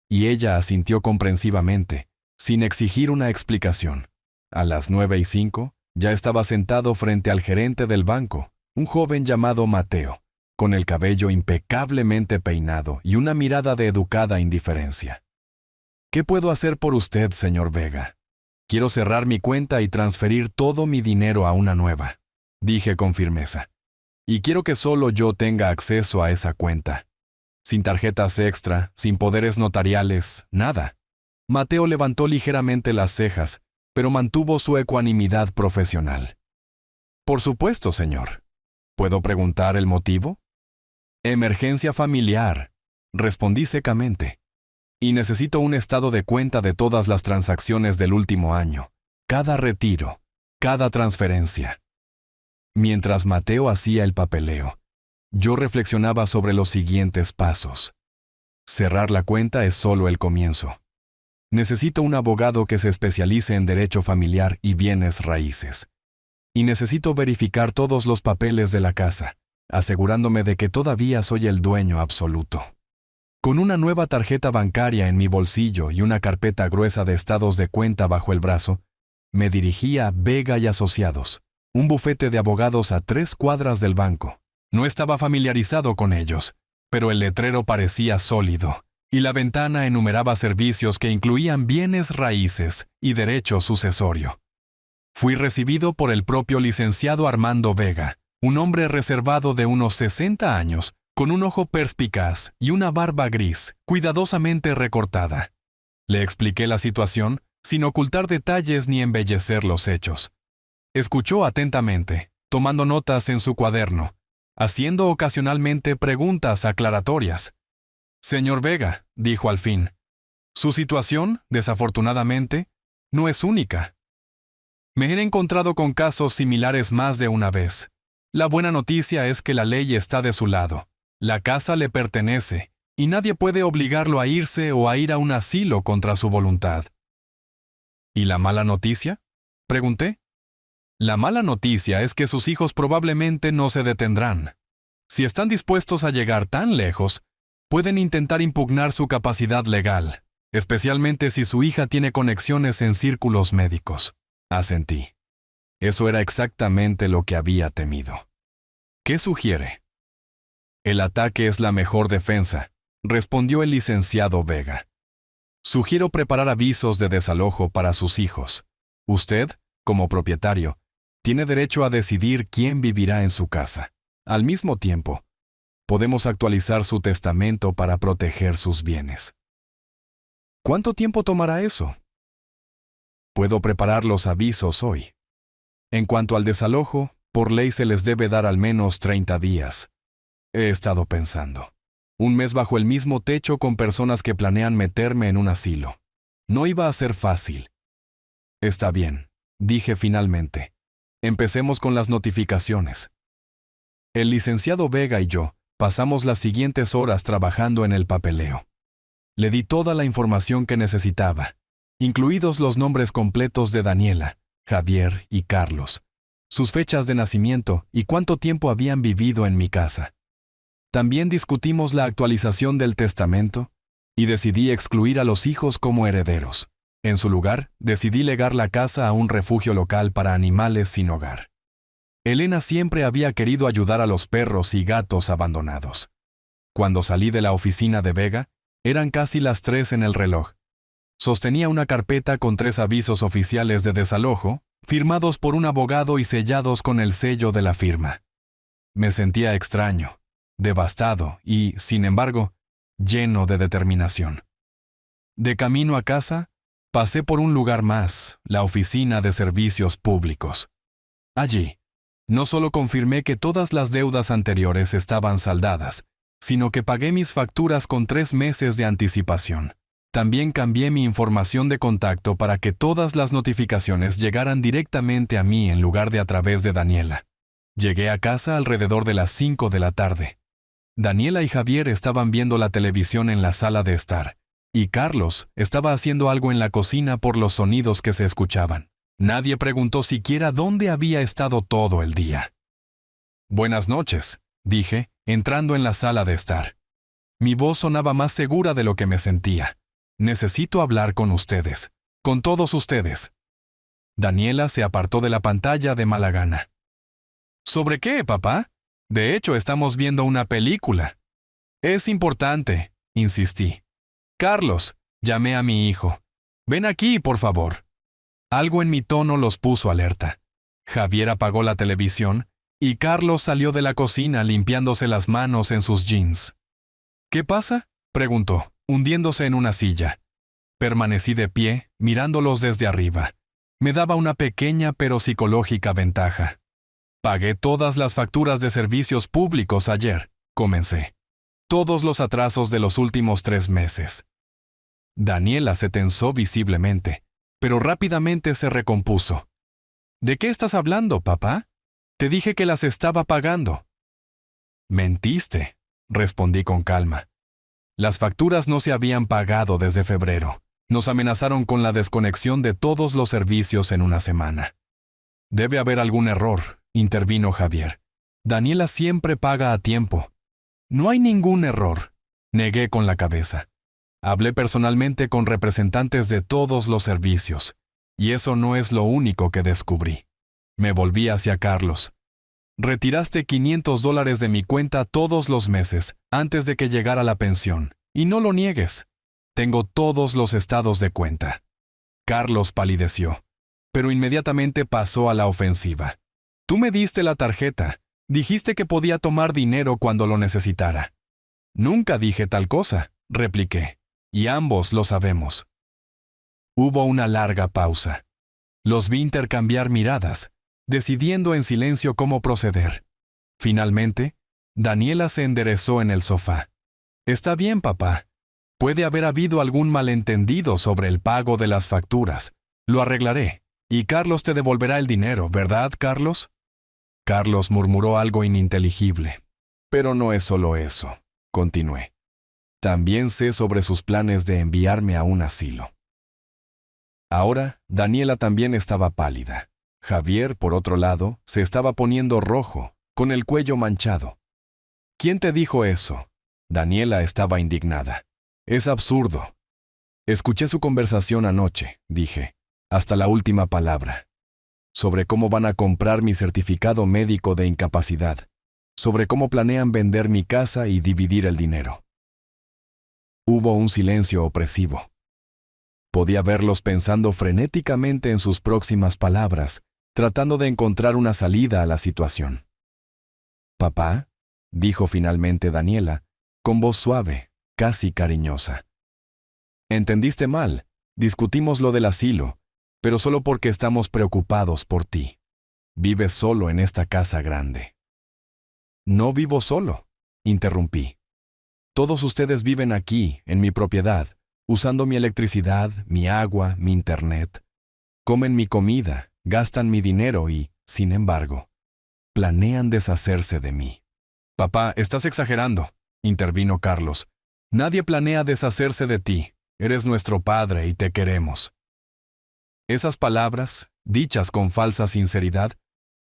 y ella asintió comprensivamente, sin exigir una explicación. A las 9:05, ya estaba sentado frente al gerente del banco, un joven llamado Mateo, con el cabello impecablemente peinado y una mirada de educada indiferencia. «¿Qué puedo hacer por usted, señor Vega? Quiero cerrar mi cuenta y transferir todo mi dinero a una nueva», dije con firmeza. «Y quiero que solo yo tenga acceso a esa cuenta. Sin tarjetas extra, sin poderes notariales, nada». Mateo levantó ligeramente las cejas, pero mantuvo su ecuanimidad profesional. «Por supuesto, señor. ¿Puedo preguntar el motivo?» «Emergencia familiar», respondí secamente. «Y necesito un estado de cuenta de todas las transacciones del último año, cada retiro, cada transferencia». Mientras Mateo hacía el papeleo, yo reflexionaba sobre los siguientes pasos. Cerrar la cuenta es solo el comienzo. Necesito un abogado que se especialice en derecho familiar y bienes raíces. Y necesito verificar todos los papeles de la casa, asegurándome de que todavía soy el dueño absoluto. Con una nueva tarjeta bancaria en mi bolsillo y una carpeta gruesa de estados de cuenta bajo el brazo, me dirigí a Vega y Asociados, un bufete de abogados a 3 cuadras del banco. No estaba familiarizado con ellos, pero el letrero parecía sólido, y la ventana enumeraba servicios que incluían bienes raíces y derecho sucesorio. Fui recibido por el propio licenciado Armando Vega, un hombre reservado de unos 60 años, con un ojo perspicaz y una barba gris, cuidadosamente recortada. Le expliqué la situación, sin ocultar detalles ni embellecer los hechos. Escuchó atentamente, tomando notas en su cuaderno, haciendo ocasionalmente preguntas aclaratorias. «Señor Vega», dijo al fin, «su situación, desafortunadamente, no es única. Me he encontrado con casos similares más de una vez. La buena noticia es que la ley está de su lado. La casa le pertenece, y nadie puede obligarlo a irse o a ir a un asilo contra su voluntad». «¿Y la mala noticia?», pregunté. «La mala noticia es que sus hijos probablemente no se detendrán. Si están dispuestos a llegar tan lejos, pueden intentar impugnar su capacidad legal, especialmente si su hija tiene conexiones en círculos médicos». Asentí. Eso era exactamente lo que había temido. «¿Qué sugiere?» «El ataque es la mejor defensa», respondió el licenciado Vega. «Sugiero preparar avisos de desalojo para sus hijos. Usted, como propietario, tiene derecho a decidir quién vivirá en su casa. Al mismo tiempo, podemos actualizar su testamento para proteger sus bienes». «¿Cuánto tiempo tomará eso?» «Puedo preparar los avisos hoy. En cuanto al desalojo, por ley se les debe dar al menos 30 días. He estado pensando. Un mes bajo el mismo techo con personas que planean meterme en un asilo. No iba a ser fácil». «Está bien», dije finalmente. «Empecemos con las notificaciones». El licenciado Vega y yo pasamos las siguientes horas trabajando en el papeleo. Le di toda la información que necesitaba, incluidos los nombres completos de Daniela, Javier y Carlos, sus fechas de nacimiento y cuánto tiempo habían vivido en mi casa. También discutimos la actualización del testamento y decidí excluir a los hijos como herederos. En su lugar, decidí legar la casa a un refugio local para animales sin hogar. Elena siempre había querido ayudar a los perros y gatos abandonados. Cuando salí de la oficina de Vega, eran casi las 3 en el reloj. Sostenía una carpeta con 3 avisos oficiales de desalojo, firmados por un abogado y sellados con el sello de la firma. Me sentía extraño. devastado y, sin embargo, lleno de determinación. De camino a casa, pasé por un lugar más, la oficina de servicios públicos. Allí, no solo confirmé que todas las deudas anteriores estaban saldadas, sino que pagué mis facturas con 3 meses de anticipación. También cambié mi información de contacto para que todas las notificaciones llegaran directamente a mí en lugar de a través de Daniela. Llegué a casa alrededor de las 5 de la tarde. Daniela y Javier estaban viendo la televisión en la sala de estar, y Carlos estaba haciendo algo en la cocina por los sonidos que se escuchaban. Nadie preguntó siquiera dónde había estado todo el día. «Buenas noches», dije, entrando en la sala de estar. Mi voz sonaba más segura de lo que me sentía. «Necesito hablar con ustedes, con todos ustedes». Daniela se apartó de la pantalla de mala gana. «¿Sobre qué, papá? De hecho, estamos viendo una película». «Es importante», insistí. «Carlos», llamé a mi hijo. «Ven aquí, por favor». Algo en mi tono los puso alerta. Javier apagó la televisión y Carlos salió de la cocina limpiándose las manos en sus jeans. «¿Qué pasa?», preguntó, hundiéndose en una silla. Permanecí de pie, mirándolos desde arriba. Me daba una pequeña pero psicológica ventaja. «Pagué todas las facturas de servicios públicos ayer», comencé. «Todos los atrasos de los últimos 3 meses». Daniela se tensó visiblemente, pero rápidamente se recompuso. «¿De qué estás hablando, papá? Te dije que las estaba pagando». «Mentiste», respondí con calma. «Las facturas no se habían pagado desde febrero. Nos amenazaron con la desconexión de todos los servicios en una semana». «Debe haber algún error», intervino Javier. «Daniela siempre paga a tiempo». «No hay ningún error», negué con la cabeza. Hablé personalmente con representantes de todos los servicios, y eso no es lo único que descubrí. Me volví hacia Carlos. «Retiraste $500 de mi cuenta todos los meses, antes de que llegara la pensión, y no lo niegues. Tengo todos los estados de cuenta». Carlos palideció, pero inmediatamente pasó a la ofensiva. «Tú me diste la tarjeta. Dijiste que podía tomar dinero cuando lo necesitara». «Nunca dije tal cosa», repliqué. «Y ambos lo sabemos». Hubo una larga pausa. Los vi intercambiar miradas, decidiendo en silencio cómo proceder. Finalmente, Daniela se enderezó en el sofá. «Está bien, papá. Puede haber habido algún malentendido sobre el pago de las facturas. Lo arreglaré. Y Carlos te devolverá el dinero, ¿verdad, Carlos?» Carlos murmuró algo ininteligible. «Pero no es solo eso», continué. «También sé sobre sus planes de enviarme a un asilo». Ahora, Daniela también estaba pálida. Javier, por otro lado, se estaba poniendo rojo, con el cuello manchado. «¿Quién te dijo eso?» Daniela estaba indignada. «Es absurdo». «Escuché su conversación anoche», dije, hasta la última palabra. «Sobre cómo van a comprar mi certificado médico de incapacidad. Sobre cómo planean vender mi casa y dividir el dinero». Hubo un silencio opresivo. Podía verlos pensando frenéticamente en sus próximas palabras, tratando de encontrar una salida a la situación. «Papá», dijo finalmente Daniela, con voz suave, casi cariñosa. «Entendiste mal. Discutimos lo del asilo, pero solo porque estamos preocupados por ti. Vives solo en esta casa grande». «No vivo solo», interrumpí. «Todos ustedes viven aquí, en mi propiedad, usando mi electricidad, mi agua, mi internet. Comen mi comida, gastan mi dinero y, sin embargo, planean deshacerse de mí». «Papá, estás exagerando», intervino Carlos. «Nadie planea deshacerse de ti. Eres nuestro padre y te queremos». Esas palabras, dichas con falsa sinceridad,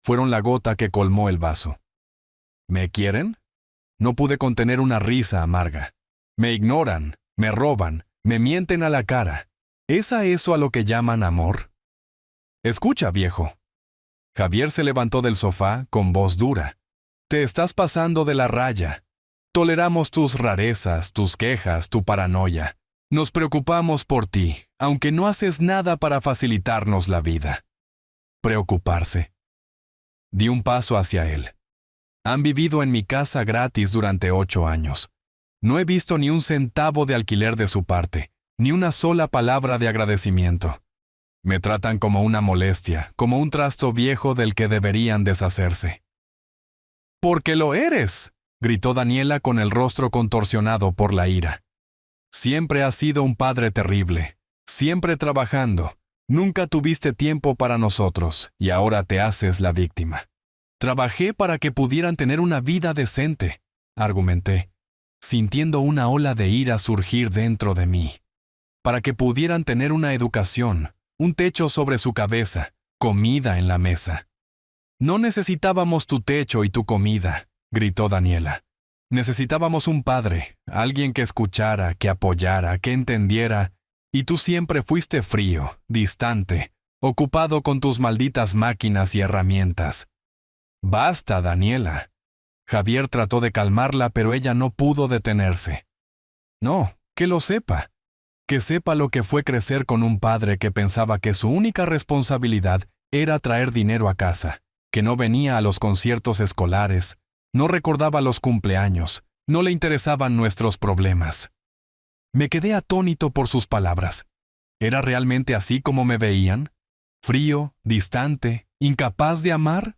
fueron la gota que colmó el vaso. ¿Me quieren? No pude contener una risa amarga. Me ignoran, me roban, me mienten a la cara. ¿Es a eso a lo que llaman amor? Escucha, viejo. Javier se levantó del sofá con voz dura. Te estás pasando de la raya. Toleramos tus rarezas, tus quejas, tu paranoia. Nos preocupamos por ti, aunque no haces nada para facilitarnos la vida. Preocuparse. Di un paso hacia él. Han vivido en mi casa gratis durante 8 años. No he visto ni un centavo de alquiler de su parte, ni una sola palabra de agradecimiento. Me tratan como una molestia, como un trasto viejo del que deberían deshacerse. «¡Porque lo eres!», gritó Daniela con el rostro contorsionado por la ira. «Siempre has sido un padre terrible, siempre trabajando. Nunca tuviste tiempo para nosotros, y ahora te haces la víctima». «Trabajé para que pudieran tener una vida decente», argumenté, sintiendo una ola de ira surgir dentro de mí. «Para que pudieran tener una educación, un techo sobre su cabeza, comida en la mesa». «No necesitábamos tu techo y tu comida», gritó Daniela. «Necesitábamos un padre, alguien que escuchara, que apoyara, que entendiera, y tú siempre fuiste frío, distante, ocupado con tus malditas máquinas y herramientas». «Basta, Daniela». Javier trató de calmarla, pero ella no pudo detenerse. «No, que lo sepa. Que sepa lo que fue crecer con un padre que pensaba que su única responsabilidad era traer dinero a casa, que no venía a los conciertos escolares, no recordaba los cumpleaños, no le interesaban nuestros problemas». Me quedé atónito por sus palabras. ¿Era realmente así como me veían? ¿Frío, distante, incapaz de amar?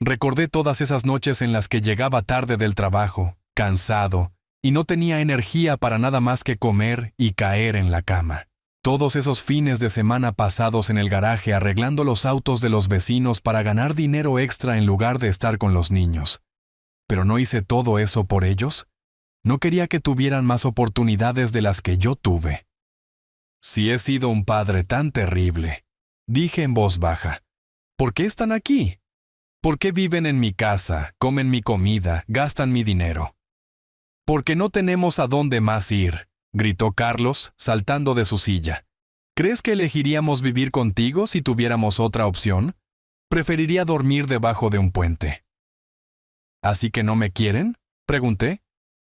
Recordé todas esas noches en las que llegaba tarde del trabajo, cansado, y no tenía energía para nada más que comer y caer en la cama. Todos esos fines de semana pasados en el garaje arreglando los autos de los vecinos para ganar dinero extra en lugar de estar con los niños. ¿Pero no hice todo eso por ellos? ¿No quería que tuvieran más oportunidades de las que yo tuve? «Si he sido un padre tan terrible», dije en voz baja, «¿por qué están aquí? ¿Por qué viven en mi casa, comen mi comida, gastan mi dinero?» «Porque no tenemos a dónde más ir», gritó Carlos, saltando de su silla. «¿Crees que elegiríamos vivir contigo si tuviéramos otra opción? Preferiría dormir debajo de un puente». «¿Así que no me quieren?», pregunté.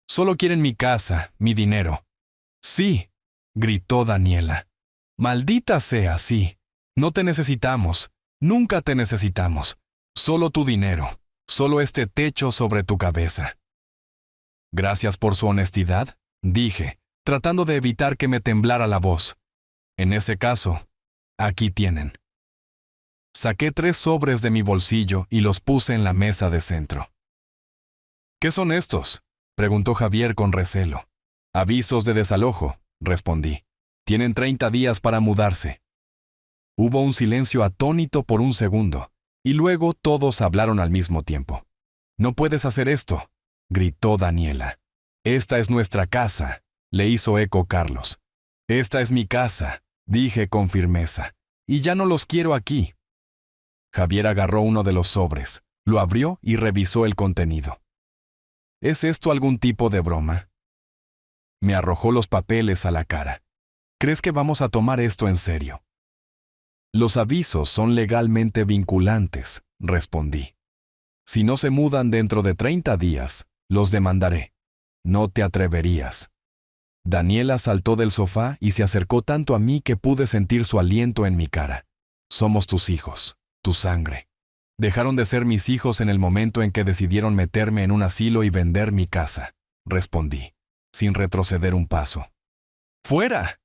«Solo quieren mi casa, mi dinero». «Sí», gritó Daniela. «Maldita sea, sí. No te necesitamos. Nunca te necesitamos. Solo tu dinero. Solo este techo sobre tu cabeza». «Gracias por su honestidad», dije, tratando de evitar que me temblara la voz. «En ese caso, aquí tienen». Saqué 3 sobres de mi bolsillo y los puse en la mesa de centro. «¿Qué son estos?», preguntó Javier con recelo. «Avisos de desalojo», respondí. «Tienen 30 días para mudarse». Hubo un silencio atónito por un segundo, y luego todos hablaron al mismo tiempo. «No puedes hacer esto», gritó Daniela. «Esta es nuestra casa», le hizo eco Carlos. «Esta es mi casa», dije con firmeza, «y ya no los quiero aquí». Javier agarró uno de los sobres, lo abrió y revisó el contenido. ¿Es esto algún tipo de broma? Me arrojó los papeles a la cara. ¿Crees que vamos a tomar esto en serio? Los avisos son legalmente vinculantes, respondí. Si no se mudan dentro de 30 días, los demandaré. No te atreverías. Daniela saltó del sofá y se acercó tanto a mí que pude sentir su aliento en mi cara. Somos tus hijos, tu sangre. Dejaron de ser mis hijos en el momento en que decidieron meterme en un asilo y vender mi casa, respondí, sin retroceder un paso. ¡Fuera!,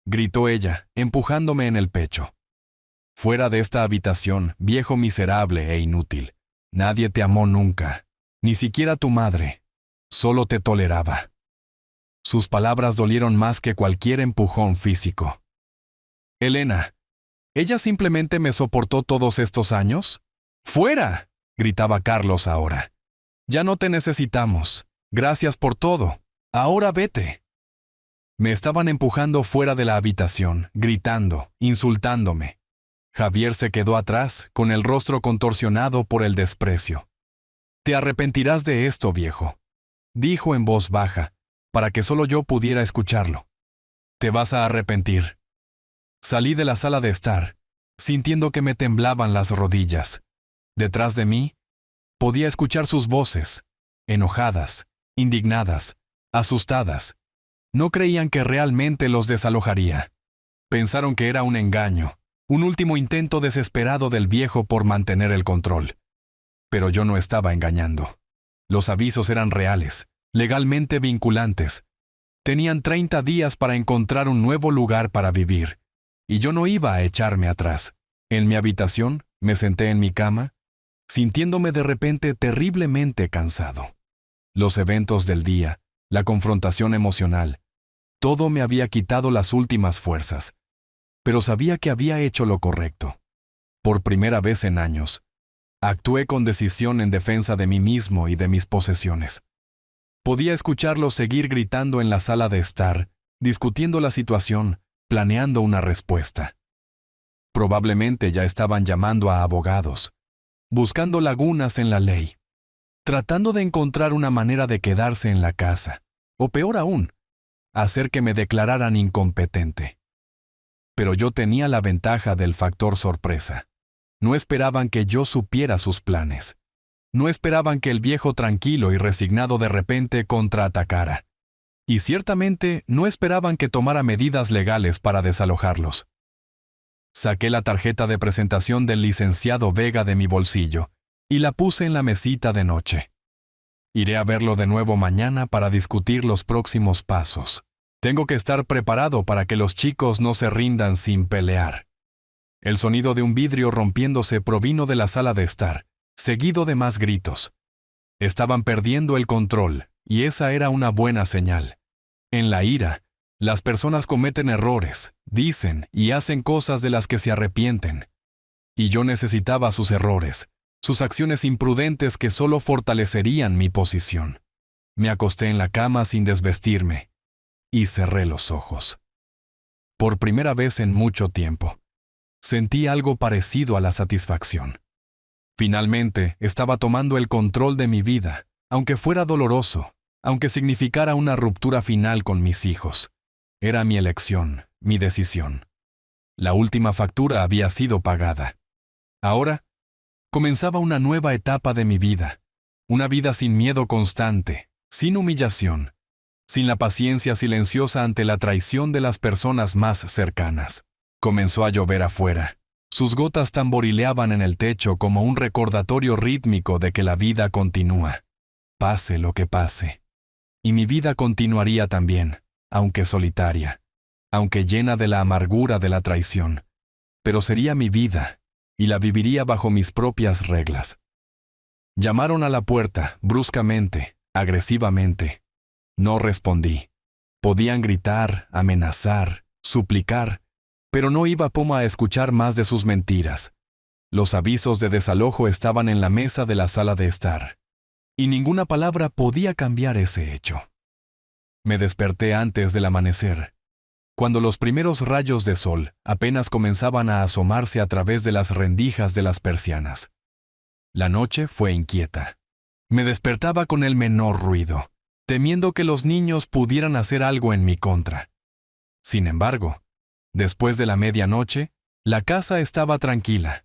gritó ella, empujándome en el pecho. «Fuera de esta habitación, viejo miserable e inútil. Nadie te amó nunca, ni siquiera tu madre. Solo te toleraba». Sus palabras dolieron más que cualquier empujón físico. «Elena, ¿ella simplemente me soportó todos estos años? ¡Fuera!», gritaba Carlos ahora. «Ya no te necesitamos. Gracias por todo. Ahora vete». Me estaban empujando fuera de la habitación, gritando, insultándome. Javier se quedó atrás, con el rostro contorsionado por el desprecio. «Te arrepentirás de esto, viejo», dijo en voz baja, para que solo yo pudiera escucharlo. «Te vas a arrepentir». Salí de la sala de estar, sintiendo que me temblaban las rodillas. Detrás de mí, podía escuchar sus voces, enojadas, indignadas, asustadas. No creían que realmente los desalojaría. Pensaron que era un engaño, un último intento desesperado del viejo por mantener el control. Pero yo no estaba engañando. Los avisos eran reales, legalmente vinculantes. Tenían 30 días para encontrar un nuevo lugar para vivir, y yo no iba a echarme atrás. En mi habitación, me senté en mi cama, sintiéndome de repente terriblemente cansado. Los eventos del día, la confrontación emocional, todo me había quitado las últimas fuerzas, pero sabía que había hecho lo correcto. Por primera vez en años, actué con decisión en defensa de mí mismo y de mis posesiones. Podía escucharlos seguir gritando en la sala de estar, discutiendo la situación, planeando una respuesta. Probablemente ya estaban llamando a abogados, buscando lagunas en la ley, tratando de encontrar una manera de quedarse en la casa, o peor aún, hacer que me declararan incompetente. Pero yo tenía la ventaja del factor sorpresa. No esperaban que yo supiera sus planes. No esperaban que el viejo tranquilo y resignado de repente contraatacara. Y ciertamente no esperaban que tomara medidas legales para desalojarlos. Saqué la tarjeta de presentación del licenciado Vega de mi bolsillo y la puse en la mesita de noche. Iré a verlo de nuevo mañana para discutir los próximos pasos. Tengo que estar preparado para que los chicos no se rindan sin pelear. El sonido de un vidrio rompiéndose provino de la sala de estar, seguido de más gritos. Estaban perdiendo el control, y esa era una buena señal. En la ira, las personas cometen errores, dicen y hacen cosas de las que se arrepienten. Y yo necesitaba sus errores, sus acciones imprudentes que solo fortalecerían mi posición. Me acosté en la cama sin desvestirme, y cerré los ojos. Por primera vez en mucho tiempo, sentí algo parecido a la satisfacción. Finalmente, estaba tomando el control de mi vida, aunque fuera doloroso, aunque significara una ruptura final con mis hijos. Era mi elección, mi decisión. La última factura había sido pagada. Ahora, comenzaba una nueva etapa de mi vida, una vida sin miedo constante, sin humillación, sin la paciencia silenciosa ante la traición de las personas más cercanas. Comenzó a llover afuera. Sus gotas tamborileaban en el techo como un recordatorio rítmico de que la vida continúa, pase lo que pase. Y mi vida continuaría también, aunque solitaria, aunque llena de la amargura de la traición. Pero sería mi vida, y la viviría bajo mis propias reglas. Llamaron a la puerta, bruscamente, agresivamente. No respondí. Podían gritar, amenazar, suplicar, pero no iba a escuchar más de sus mentiras. Los avisos de desalojo estaban en la mesa de la sala de estar, y ninguna palabra podía cambiar ese hecho. Me desperté antes del amanecer, cuando los primeros rayos de sol apenas comenzaban a asomarse a través de las rendijas de las persianas. La noche fue inquieta. Me despertaba con el menor ruido, temiendo que los niños pudieran hacer algo en mi contra. Sin embargo, después de la medianoche, la casa estaba tranquila.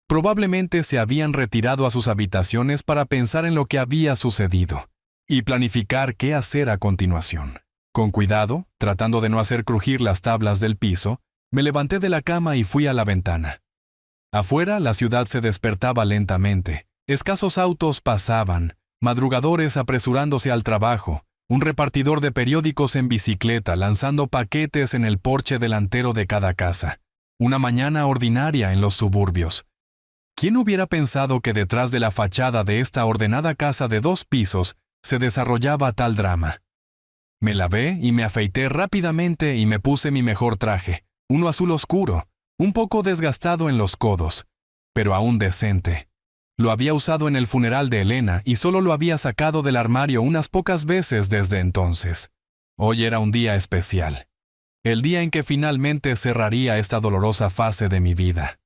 Probablemente se habían retirado a sus habitaciones para pensar en lo que había sucedido y planificar qué hacer a continuación. Con cuidado, tratando de no hacer crujir las tablas del piso, me levanté de la cama y fui a la ventana. Afuera, la ciudad se despertaba lentamente. Escasos autos pasaban, madrugadores apresurándose al trabajo, un repartidor de periódicos en bicicleta lanzando paquetes en el porche delantero de cada casa. Una mañana ordinaria en los suburbios. ¿Quién hubiera pensado que detrás de la fachada de esta ordenada casa de 2 pisos se desarrollaba tal drama? Me lavé y me afeité rápidamente y me puse mi mejor traje, uno azul oscuro, un poco desgastado en los codos, pero aún decente. Lo había usado en el funeral de Elena y solo lo había sacado del armario unas pocas veces desde entonces. Hoy era un día especial. El día en que finalmente cerraría esta dolorosa fase de mi vida.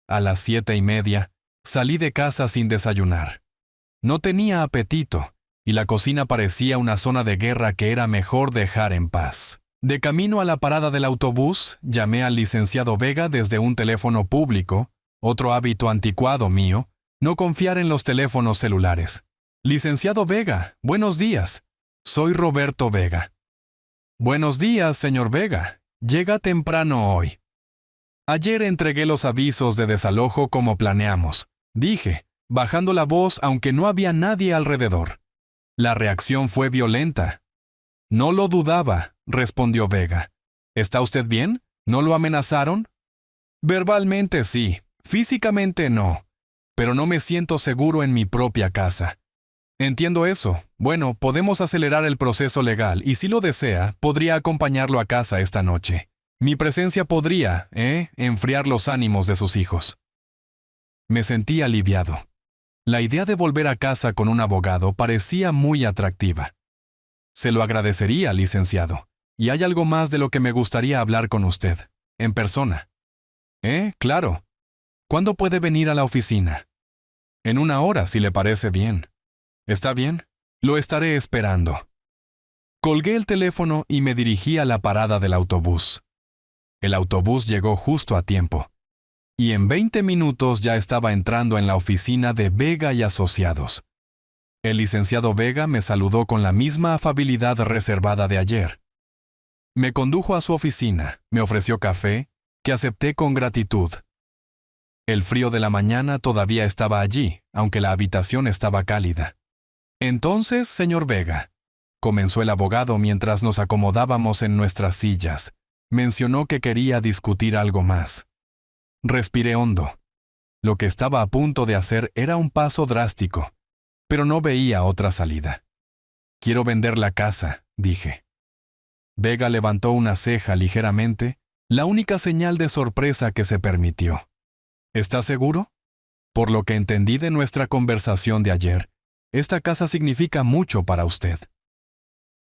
A las 7:30, salí de casa sin desayunar. No tenía apetito, y la cocina parecía una zona de guerra que era mejor dejar en paz. De camino a la parada del autobús, llamé al licenciado Vega desde un teléfono público, otro hábito anticuado mío, no confiar en los teléfonos celulares. Licenciado Vega, buenos días. Soy Roberto Vega. Buenos días, señor Vega. Llega temprano hoy. Ayer entregué los avisos de desalojo como planeamos, dije, bajando la voz aunque no había nadie alrededor. La reacción fue violenta. No lo dudaba, respondió Vega. ¿Está usted bien? ¿No lo amenazaron? Verbalmente sí, físicamente no, pero no me siento seguro en mi propia casa. Entiendo eso. Bueno, podemos acelerar el proceso legal y si lo desea, podría acompañarlo a casa esta noche. Mi presencia podría, enfriar los ánimos de sus hijos. Me sentí aliviado. La idea de volver a casa con un abogado parecía muy atractiva. Se lo agradecería, licenciado. Y hay algo más de lo que me gustaría hablar con usted, en persona. Claro. ¿Cuándo puede venir a la oficina? En 1 hora, si le parece bien. ¿Está bien? Lo estaré esperando. Colgué el teléfono y me dirigí a la parada del autobús. El autobús llegó justo a tiempo. Y en 20 minutos ya estaba entrando en la oficina de Vega y Asociados. El licenciado Vega me saludó con la misma afabilidad reservada de ayer. Me condujo a su oficina, me ofreció café, que acepté con gratitud. El frío de la mañana todavía estaba allí, aunque la habitación estaba cálida. Entonces, señor Vega, comenzó el abogado mientras nos acomodábamos en nuestras sillas, mencionó que quería discutir algo más. Respiré hondo. Lo que estaba a punto de hacer era un paso drástico, pero no veía otra salida. Quiero vender la casa, dije. Vega levantó una ceja ligeramente, la única señal de sorpresa que se permitió. ¿Está seguro? Por lo que entendí de nuestra conversación de ayer, esta casa significa mucho para usted.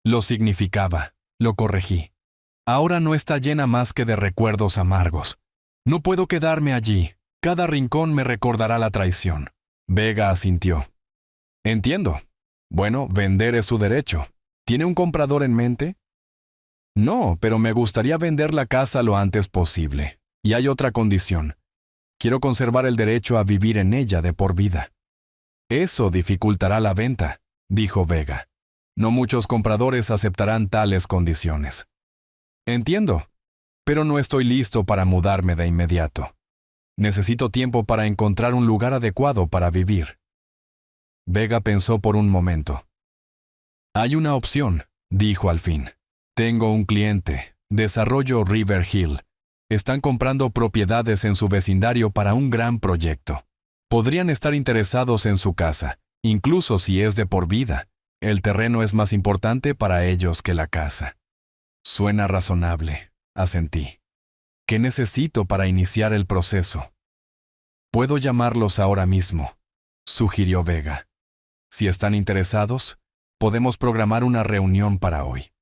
Lo significaba, lo corregí. Ahora no está llena más que de recuerdos amargos. No puedo quedarme allí. Cada rincón me recordará la traición. Vega asintió. Entiendo. Bueno, vender es su derecho. ¿Tiene un comprador en mente? No, pero me gustaría vender la casa lo antes posible. Y hay otra condición. Quiero conservar el derecho a vivir en ella de por vida. Eso dificultará la venta, dijo Vega. No muchos compradores aceptarán tales condiciones. Entiendo, pero no estoy listo para mudarme de inmediato. Necesito tiempo para encontrar un lugar adecuado para vivir. Vega pensó por un momento. Hay una opción, dijo al fin. Tengo un cliente, Desarrollo River Hill. Están comprando propiedades en su vecindario para un gran proyecto. Podrían estar interesados en su casa, incluso si es de por vida. El terreno es más importante para ellos que la casa. Suena razonable, asentí. ¿Qué necesito para iniciar el proceso? Puedo llamarlos ahora mismo, sugirió Vega. Si están interesados, podemos programar una reunión para hoy.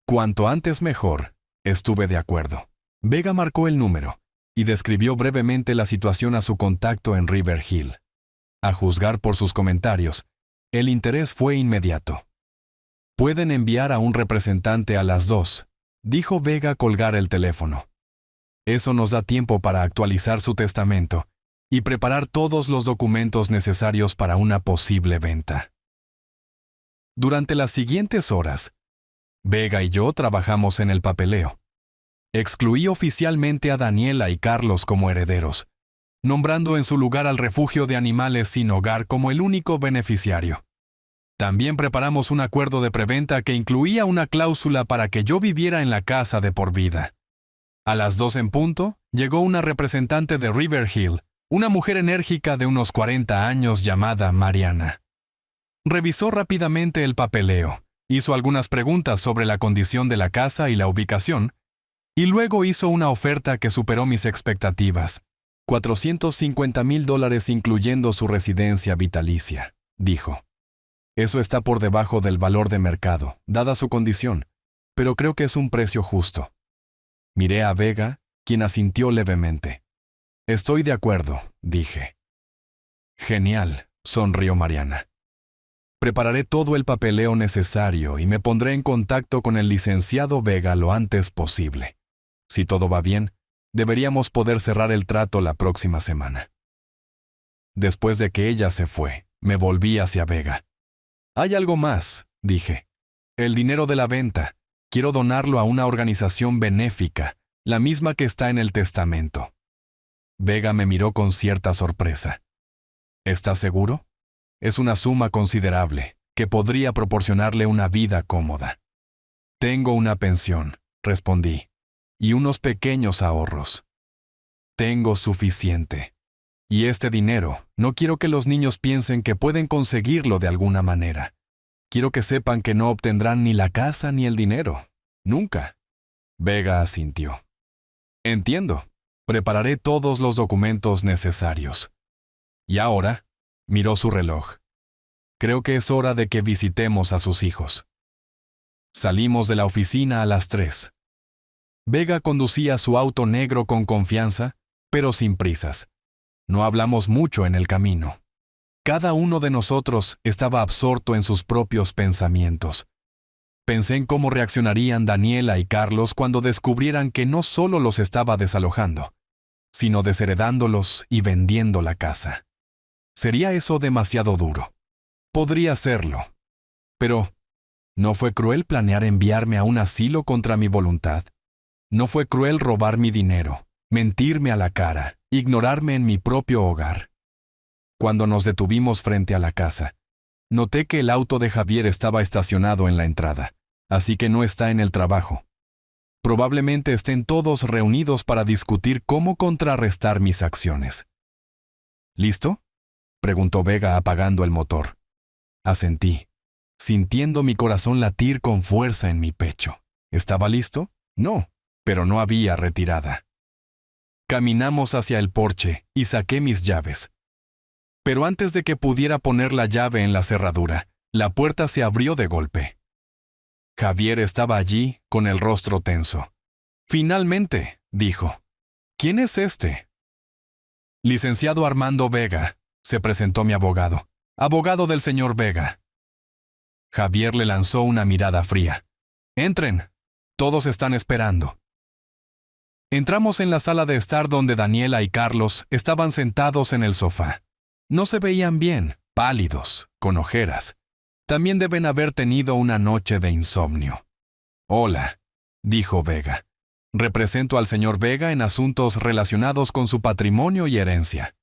Cuanto antes mejor, estuve de acuerdo. Vega marcó el número y describió brevemente la situación a su contacto en River Hill. A juzgar por sus comentarios, el interés fue inmediato. Pueden enviar a un representante a las 2, dijo Vega al colgar el teléfono. Eso nos da tiempo para actualizar su testamento y preparar todos los documentos necesarios para una posible venta. Durante las siguientes horas, Vega y yo trabajamos en el papeleo. Excluí oficialmente a Daniela y Carlos como herederos, nombrando en su lugar al refugio de animales sin hogar como el único beneficiario. También preparamos un acuerdo de preventa que incluía una cláusula para que yo viviera en la casa de por vida. A las 2 en punto, llegó una representante de River Hill, una mujer enérgica de unos 40 años llamada Mariana. Revisó rápidamente el papeleo, hizo algunas preguntas sobre la condición de la casa y la ubicación, y luego hizo una oferta que superó mis expectativas. $450,000 incluyendo su residencia vitalicia, dijo. Eso está por debajo del valor de mercado, dada su condición, pero creo que es un precio justo. Miré a Vega, quien asintió levemente. Estoy de acuerdo, dije. Genial, sonrió Mariana. Prepararé todo el papeleo necesario y me pondré en contacto con el licenciado Vega lo antes posible. Si todo va bien, deberíamos poder cerrar el trato la próxima semana. Después de que ella se fue, me volví hacia Vega. Hay algo más, dije. El dinero de la venta. Quiero donarlo a una organización benéfica, la misma que está en el testamento. Vega me miró con cierta sorpresa. ¿Estás seguro? Es una suma considerable, que podría proporcionarle una vida cómoda. Tengo una pensión, respondí, y unos pequeños ahorros. Tengo suficiente. Y este dinero, no quiero que los niños piensen que pueden conseguirlo de alguna manera. Quiero que sepan que no obtendrán ni la casa ni el dinero. Nunca. Vega asintió. Entiendo. Prepararé todos los documentos necesarios. Y ahora, miró su reloj. Creo que es hora de que visitemos a sus hijos. Salimos de la oficina a las 3. Vega conducía su auto negro con confianza, pero sin prisas. No hablamos mucho en el camino. Cada uno de nosotros estaba absorto en sus propios pensamientos. Pensé en cómo reaccionarían Daniela y Carlos cuando descubrieran que no solo los estaba desalojando, sino desheredándolos y vendiendo la casa. ¿Sería eso demasiado duro? Podría serlo. Pero, ¿no fue cruel planear enviarme a un asilo contra mi voluntad? ¿No fue cruel robar mi dinero, mentirme a la cara, ignorarme en mi propio hogar? Cuando nos detuvimos frente a la casa, noté que el auto de Javier estaba estacionado en la entrada, así que no está en el trabajo. Probablemente estén todos reunidos para discutir cómo contrarrestar mis acciones. ¿Listo?, preguntó Vega apagando el motor. Asentí, sintiendo mi corazón latir con fuerza en mi pecho. ¿Estaba listo? No, pero no había retirada. Caminamos hacia el porche y saqué mis llaves. Pero antes de que pudiera poner la llave en la cerradura, la puerta se abrió de golpe. Javier estaba allí, con el rostro tenso. «Finalmente», dijo. «¿Quién es este?» «Licenciado Armando Vega», se presentó mi abogado. «Abogado del señor Vega». Javier le lanzó una mirada fría. «Entren. Todos están esperando». Entramos en la sala de estar donde Daniela y Carlos estaban sentados en el sofá. No se veían bien, pálidos, con ojeras. También deben haber tenido una noche de insomnio. «Hola», dijo Vega. «Represento al señor Vega en asuntos relacionados con su patrimonio y herencia».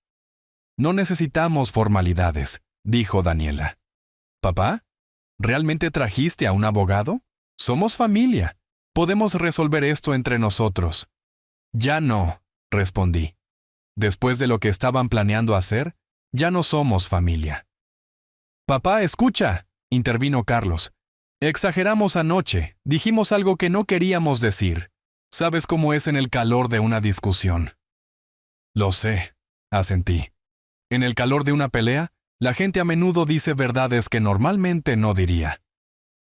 «No necesitamos formalidades», dijo Daniela. «Papá, ¿realmente trajiste a un abogado? Somos familia. Podemos resolver esto entre nosotros». «Ya no», respondí. «Después de lo que estaban planeando hacer, ya no somos familia». «Papá, escucha», intervino Carlos. «Exageramos anoche, dijimos algo que no queríamos decir. Sabes cómo es en el calor de una discusión». «Lo sé», asentí. «En el calor de una pelea, la gente a menudo dice verdades que normalmente no diría».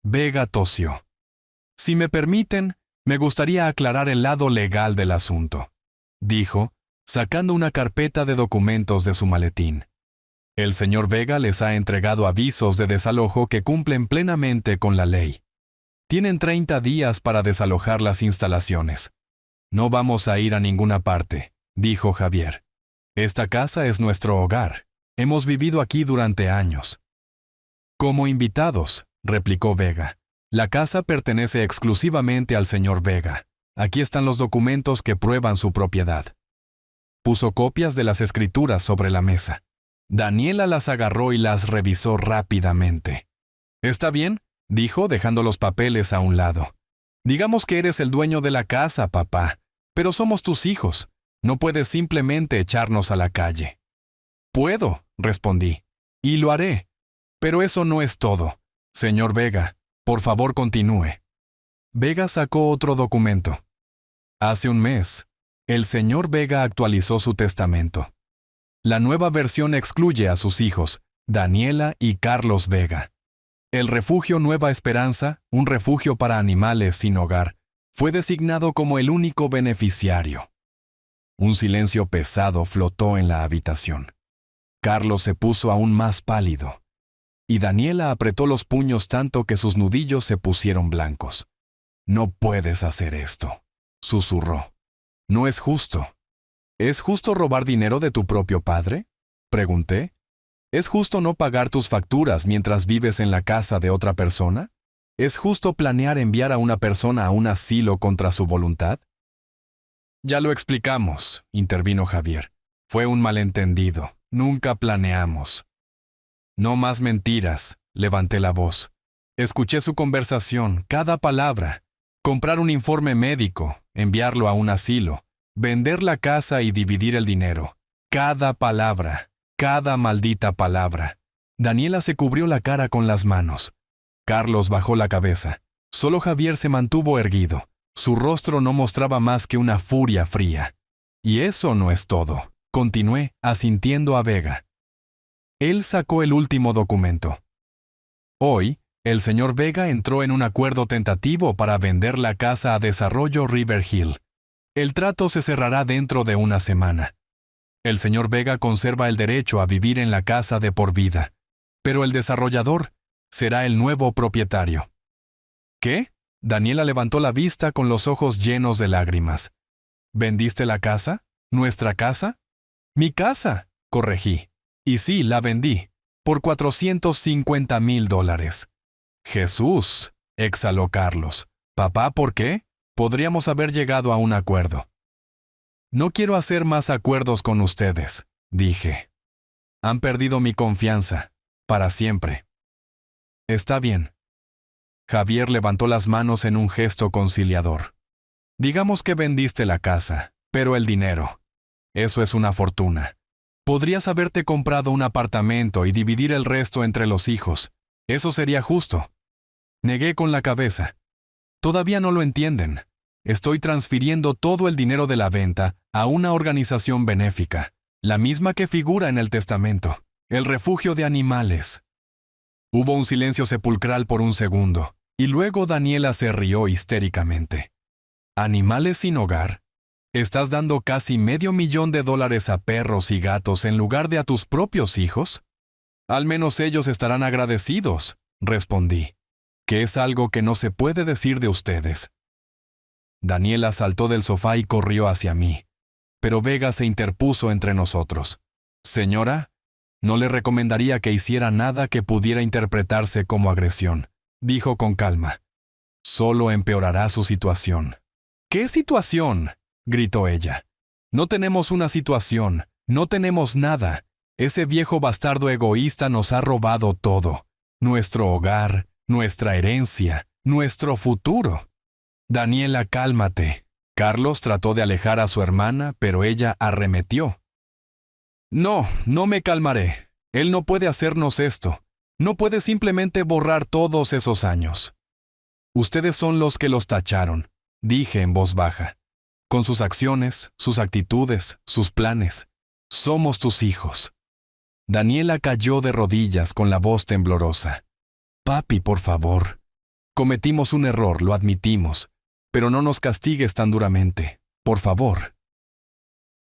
Vega tosió. «Si me permiten, me gustaría aclarar el lado legal del asunto», dijo, sacando una carpeta de documentos de su maletín. «El señor Vega les ha entregado avisos de desalojo que cumplen plenamente con la ley. Tienen 30 días para desalojar las instalaciones. No vamos a ir a ninguna parte», dijo Javier. «Esta casa es nuestro hogar. Hemos vivido aquí durante años». «Como invitados», replicó Vega. «La casa pertenece exclusivamente al señor Vega. Aquí están los documentos que prueban su propiedad». Puso copias de las escrituras sobre la mesa. Daniela las agarró y las revisó rápidamente. «Está bien», dijo, dejando los papeles a un lado. «Digamos que eres el dueño de la casa, papá, pero somos tus hijos. No puedes simplemente echarnos a la calle». «Puedo», respondí, «y lo haré. Pero eso no es todo. Señor Vega, por favor continúe». Vega sacó otro documento. Hace un mes, el señor Vega actualizó su testamento. La nueva versión excluye a sus hijos, Daniela y Carlos Vega. El refugio Nueva Esperanza, un refugio para animales sin hogar, fue designado como el único beneficiario. Un silencio pesado flotó en la habitación. Carlos se puso aún más pálido, y Daniela apretó los puños tanto que sus nudillos se pusieron blancos. «No puedes hacer esto», susurró. «No es justo». «¿Es justo robar dinero de tu propio padre?», pregunté. «¿Es justo no pagar tus facturas mientras vives en la casa de otra persona? ¿Es justo planear enviar a una persona a un asilo contra su voluntad?» «Ya lo explicamos», intervino Javier. «Fue un malentendido. Nunca planeamos. No más mentiras, levanté la voz. Escuché su conversación, cada palabra. Comprar un informe médico, enviarlo a un asilo, vender la casa y dividir el dinero. Cada palabra, cada maldita palabra. Daniela se cubrió la cara con las manos. Carlos bajó la cabeza. Solo Javier se mantuvo erguido. Su rostro no mostraba más que una furia fría. Y eso no es todo. Continué, asintiendo a Vega. Él sacó el último documento. Hoy, el señor Vega entró en un acuerdo tentativo para vender la casa a Desarrollo River Hill. El trato se cerrará dentro de una semana. El señor Vega conserva el derecho a vivir en la casa de por vida, pero el desarrollador será el nuevo propietario. ¿Qué? Daniela levantó la vista con los ojos llenos de lágrimas. ¿Vendiste la casa? ¿Nuestra casa? Mi casa, corregí. Y sí, la vendí, por $450,000. Jesús, exhaló Carlos. Papá, ¿por qué? Podríamos haber llegado a un acuerdo. No quiero hacer más acuerdos con ustedes, dije. Han perdido mi confianza, para siempre. Está bien. Javier levantó las manos en un gesto conciliador. Digamos que vendiste la casa, pero el dinero. Eso es una fortuna. Podrías haberte comprado un apartamento y dividir el resto entre los hijos. Eso sería justo. Negué con la cabeza. Todavía no lo entienden. Estoy transfiriendo todo el dinero de la venta a una organización benéfica, la misma que figura en el testamento, el refugio de animales. Hubo un silencio sepulcral por un segundo, y luego Daniela se rió histéricamente. ¿Animales sin hogar? ¿Estás dando casi $500,000 a perros y gatos en lugar de a tus propios hijos? Al menos ellos estarán agradecidos, respondí, que es algo que no se puede decir de ustedes. Daniela saltó del sofá y corrió hacia mí, pero Vega se interpuso entre nosotros. Señora, no le recomendaría que hiciera nada que pudiera interpretarse como agresión, dijo con calma. Solo empeorará su situación. ¿Qué situación?, gritó ella. No tenemos una situación, no tenemos nada. Ese viejo bastardo egoísta nos ha robado todo. Nuestro hogar, nuestra herencia, nuestro futuro. Daniela, cálmate. Carlos trató de alejar a su hermana, pero ella arremetió. No, no me calmaré. Él no puede hacernos esto. No puede simplemente borrar todos esos años. Ustedes son los que los tacharon, dije en voz baja. Con sus acciones, sus actitudes, sus planes. Somos tus hijos. Daniela cayó de rodillas con la voz temblorosa. Papi, por favor. Cometimos un error, lo admitimos, pero no nos castigues tan duramente, por favor.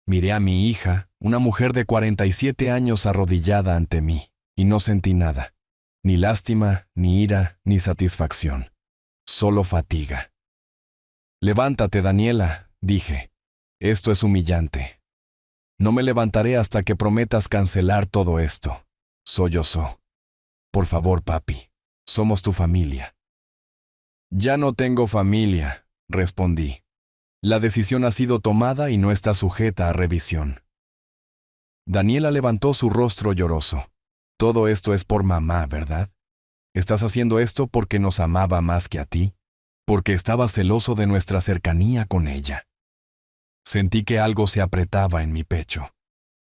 Miré a mi hija, una mujer de 47 años arrodillada ante mí, y no sentí nada. Ni lástima, ni ira, ni satisfacción. Solo fatiga. Levántate, Daniela, dije. Esto es humillante. No me levantaré hasta que prometas cancelar todo esto. Sollozó. Por favor, papi. Somos tu familia. Ya no tengo familia, respondí. La decisión ha sido tomada y no está sujeta a revisión. Daniela levantó su rostro lloroso. Todo esto es por mamá, ¿verdad? ¿Estás haciendo esto porque nos amaba más que a ti? Porque estaba celoso de nuestra cercanía con ella. Sentí que algo se apretaba en mi pecho.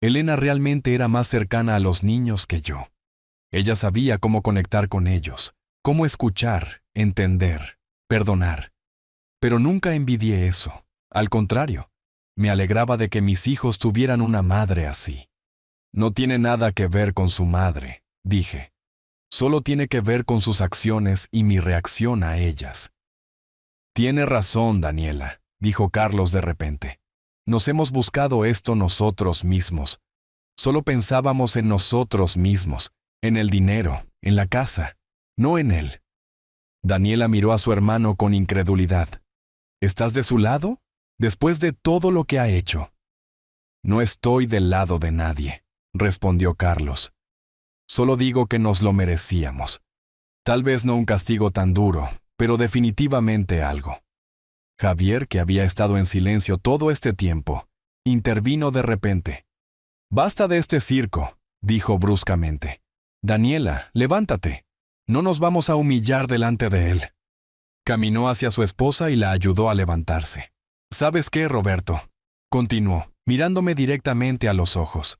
Elena realmente era más cercana a los niños que yo. Ella sabía cómo conectar con ellos, cómo escuchar, entender, perdonar. Pero nunca envidié eso. Al contrario, me alegraba de que mis hijos tuvieran una madre así. No tiene nada que ver con su madre, dije. Solo tiene que ver con sus acciones y mi reacción a ellas. Tiene razón, Daniela, dijo Carlos de repente. Nos hemos buscado esto nosotros mismos. Solo pensábamos en nosotros mismos, en el dinero, en la casa, no en él. Daniela miró a su hermano con incredulidad. ¿Estás de su lado? Después de todo lo que ha hecho. No estoy del lado de nadie, respondió Carlos. Solo digo que nos lo merecíamos. Tal vez no un castigo tan duro, pero definitivamente algo. Javier, que había estado en silencio todo este tiempo, intervino de repente. Basta de este circo, dijo bruscamente. Daniela, levántate. No nos vamos a humillar delante de él. Caminó hacia su esposa y la ayudó a levantarse. ¿Sabes qué, Roberto? Continuó, mirándome directamente a los ojos.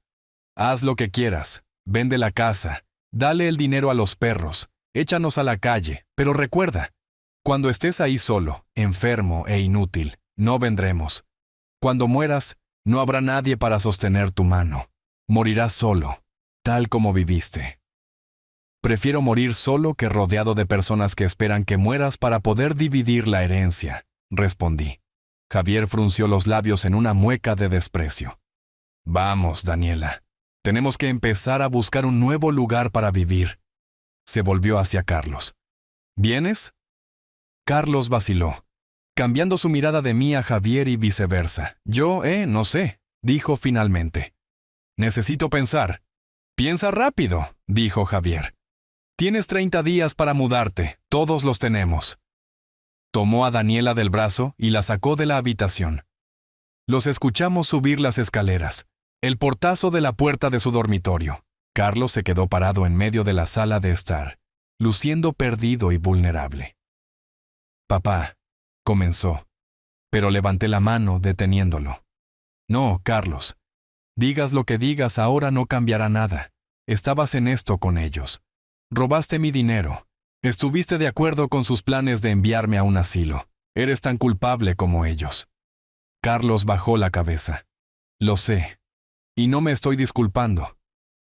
Haz lo que quieras. Vende la casa. Dale el dinero a los perros. Échanos a la calle. Pero recuerda, cuando estés ahí solo, enfermo e inútil, no vendremos. Cuando mueras, no habrá nadie para sostener tu mano. Morirás solo, tal como viviste. Prefiero morir solo que rodeado de personas que esperan que mueras para poder dividir la herencia, respondí. Javier frunció los labios en una mueca de desprecio. Vamos, Daniela. Tenemos que empezar a buscar un nuevo lugar para vivir. Se volvió hacia Carlos. ¿Vienes? Carlos vaciló, cambiando su mirada de mí a Javier y viceversa. Yo, no sé, dijo finalmente. Necesito pensar. Piensa rápido, dijo Javier. Tienes 30 días para mudarte, todos los tenemos. Tomó a Daniela del brazo y la sacó de la habitación. Los escuchamos subir las escaleras, el portazo de la puerta de su dormitorio. Carlos se quedó parado en medio de la sala de estar, luciendo perdido y vulnerable. Papá, comenzó, pero levanté la mano deteniéndolo. No, Carlos. Digas lo que digas, ahora no cambiará nada. Estabas en esto con ellos. Robaste mi dinero. Estuviste de acuerdo con sus planes de enviarme a un asilo. Eres tan culpable como ellos. Carlos bajó la cabeza. Lo sé. Y no me estoy disculpando.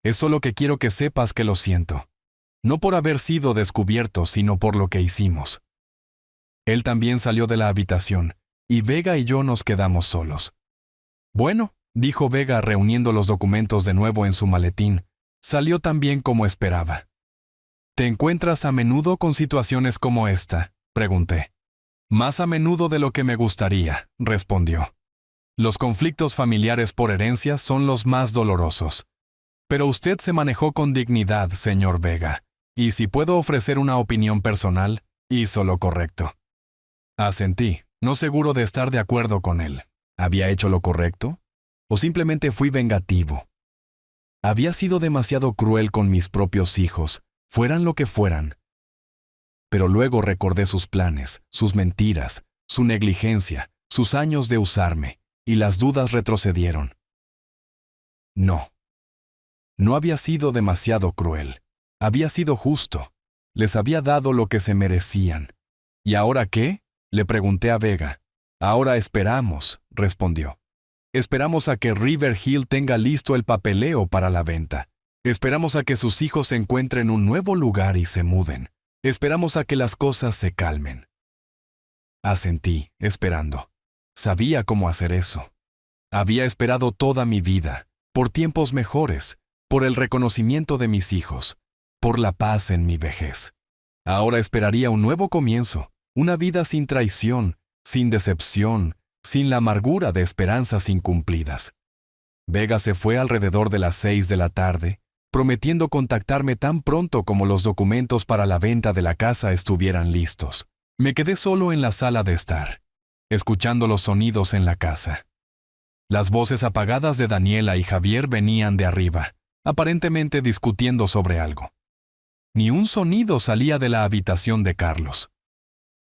Es solo que quiero que sepas que lo siento. No por haber sido descubierto, sino por lo que hicimos. Él también salió de la habitación, y Vega y yo nos quedamos solos. Bueno, dijo Vega reuniendo los documentos de nuevo en su maletín, salió tan bien como esperaba. ¿Te encuentras a menudo con situaciones como esta?, pregunté. Más a menudo de lo que me gustaría, respondió. Los conflictos familiares por herencia son los más dolorosos. Pero usted se manejó con dignidad, señor Vega, y si puedo ofrecer una opinión personal, hizo lo correcto. Asentí, no seguro de estar de acuerdo con él. ¿Había hecho lo correcto? ¿O simplemente fui vengativo? Había sido demasiado cruel con mis propios hijos, fueran lo que fueran. Pero luego recordé sus planes, sus mentiras, su negligencia, sus años de usarme, y las dudas retrocedieron. No. No había sido demasiado cruel. Había sido justo. Les había dado lo que se merecían. ¿Y ahora qué?, le pregunté a Vega. Ahora esperamos, respondió. Esperamos a que River Hill tenga listo el papeleo para la venta. Esperamos a que sus hijos encuentren un nuevo lugar y se muden. Esperamos a que las cosas se calmen. Asentí, esperando. Sabía cómo hacer eso. Había esperado toda mi vida, por tiempos mejores, por el reconocimiento de mis hijos, por la paz en mi vejez. Ahora esperaría un nuevo comienzo, una vida sin traición, sin decepción, sin la amargura de esperanzas incumplidas. Vega se fue alrededor de las 6 de la tarde, prometiendo contactarme tan pronto como los documentos para la venta de la casa estuvieran listos. Me quedé solo en la sala de estar, escuchando los sonidos en la casa. Las voces apagadas de Daniela y Javier venían de arriba, aparentemente discutiendo sobre algo. Ni un sonido salía de la habitación de Carlos.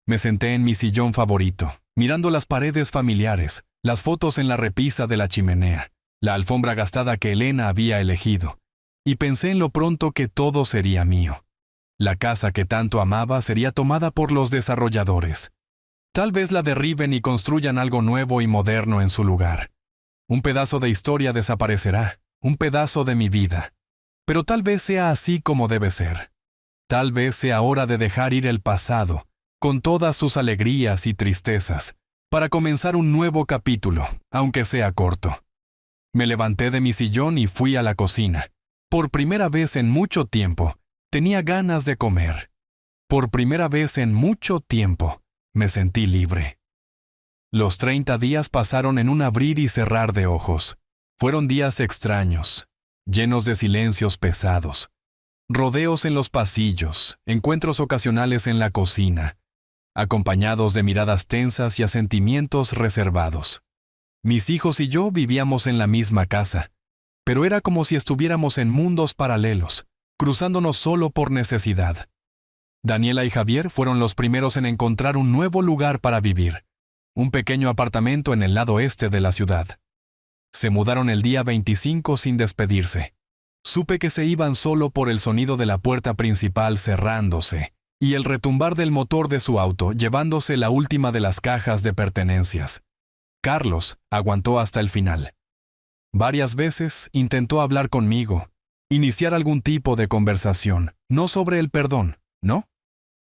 Me senté en mi sillón favorito, mirando las paredes familiares, las fotos en la repisa de la chimenea, la alfombra gastada que Elena había elegido, y pensé en lo pronto que todo sería mío. La casa que tanto amaba sería tomada por los desarrolladores. Tal vez la derriben y construyan algo nuevo y moderno en su lugar. Un pedazo de historia desaparecerá, un pedazo de mi vida. Pero tal vez sea así como debe ser. Tal vez sea hora de dejar ir el pasado, con todas sus alegrías y tristezas, para comenzar un nuevo capítulo, aunque sea corto. Me levanté de mi sillón y fui a la cocina. Por primera vez en mucho tiempo, tenía ganas de comer. Por primera vez en mucho tiempo, me sentí libre. Los 30 días pasaron en un abrir y cerrar de ojos. Fueron días extraños, llenos de silencios pesados, rodeos en los pasillos, encuentros ocasionales en la cocina, acompañados de miradas tensas y asentimientos reservados. Mis hijos y yo vivíamos en la misma casa, pero era como si estuviéramos en mundos paralelos, cruzándonos solo por necesidad. Daniela y Javier fueron los primeros en encontrar un nuevo lugar para vivir, un pequeño apartamento en el lado este de la ciudad. Se mudaron el día 25 sin despedirse. Supe que se iban solo por el sonido de la puerta principal cerrándose y el retumbar del motor de su auto llevándose la última de las cajas de pertenencias. Carlos aguantó hasta el final. Varias veces intentó hablar conmigo, iniciar algún tipo de conversación, no sobre el perdón, ¿no?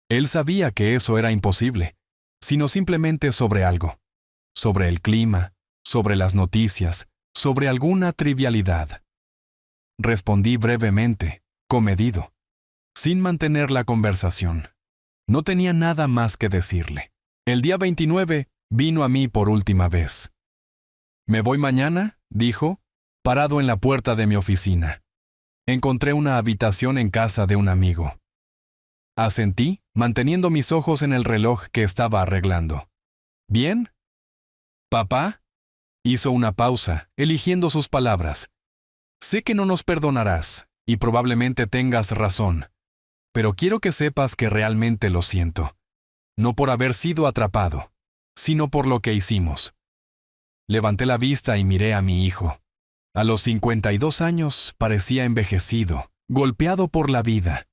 Él sabía que eso era imposible, sino simplemente sobre algo, sobre el clima, sobre las noticias, sobre alguna trivialidad. Respondí brevemente, comedido, sin mantener la conversación. No tenía nada más que decirle. El día 29 vino a mí por última vez. «¿Me voy mañana?», dijo, parado en la puerta de mi oficina. Encontré una habitación en casa de un amigo. Asentí, manteniendo mis ojos en el reloj que estaba arreglando. «¿Bien?». «¿Papá?». Hizo una pausa, eligiendo sus palabras. «Sé que no nos perdonarás, y probablemente tengas razón, pero quiero que sepas que realmente lo siento. No por haber sido atrapado, sino por lo que hicimos». Levanté la vista y miré a mi hijo. A los 52 años parecía envejecido, golpeado por la vida.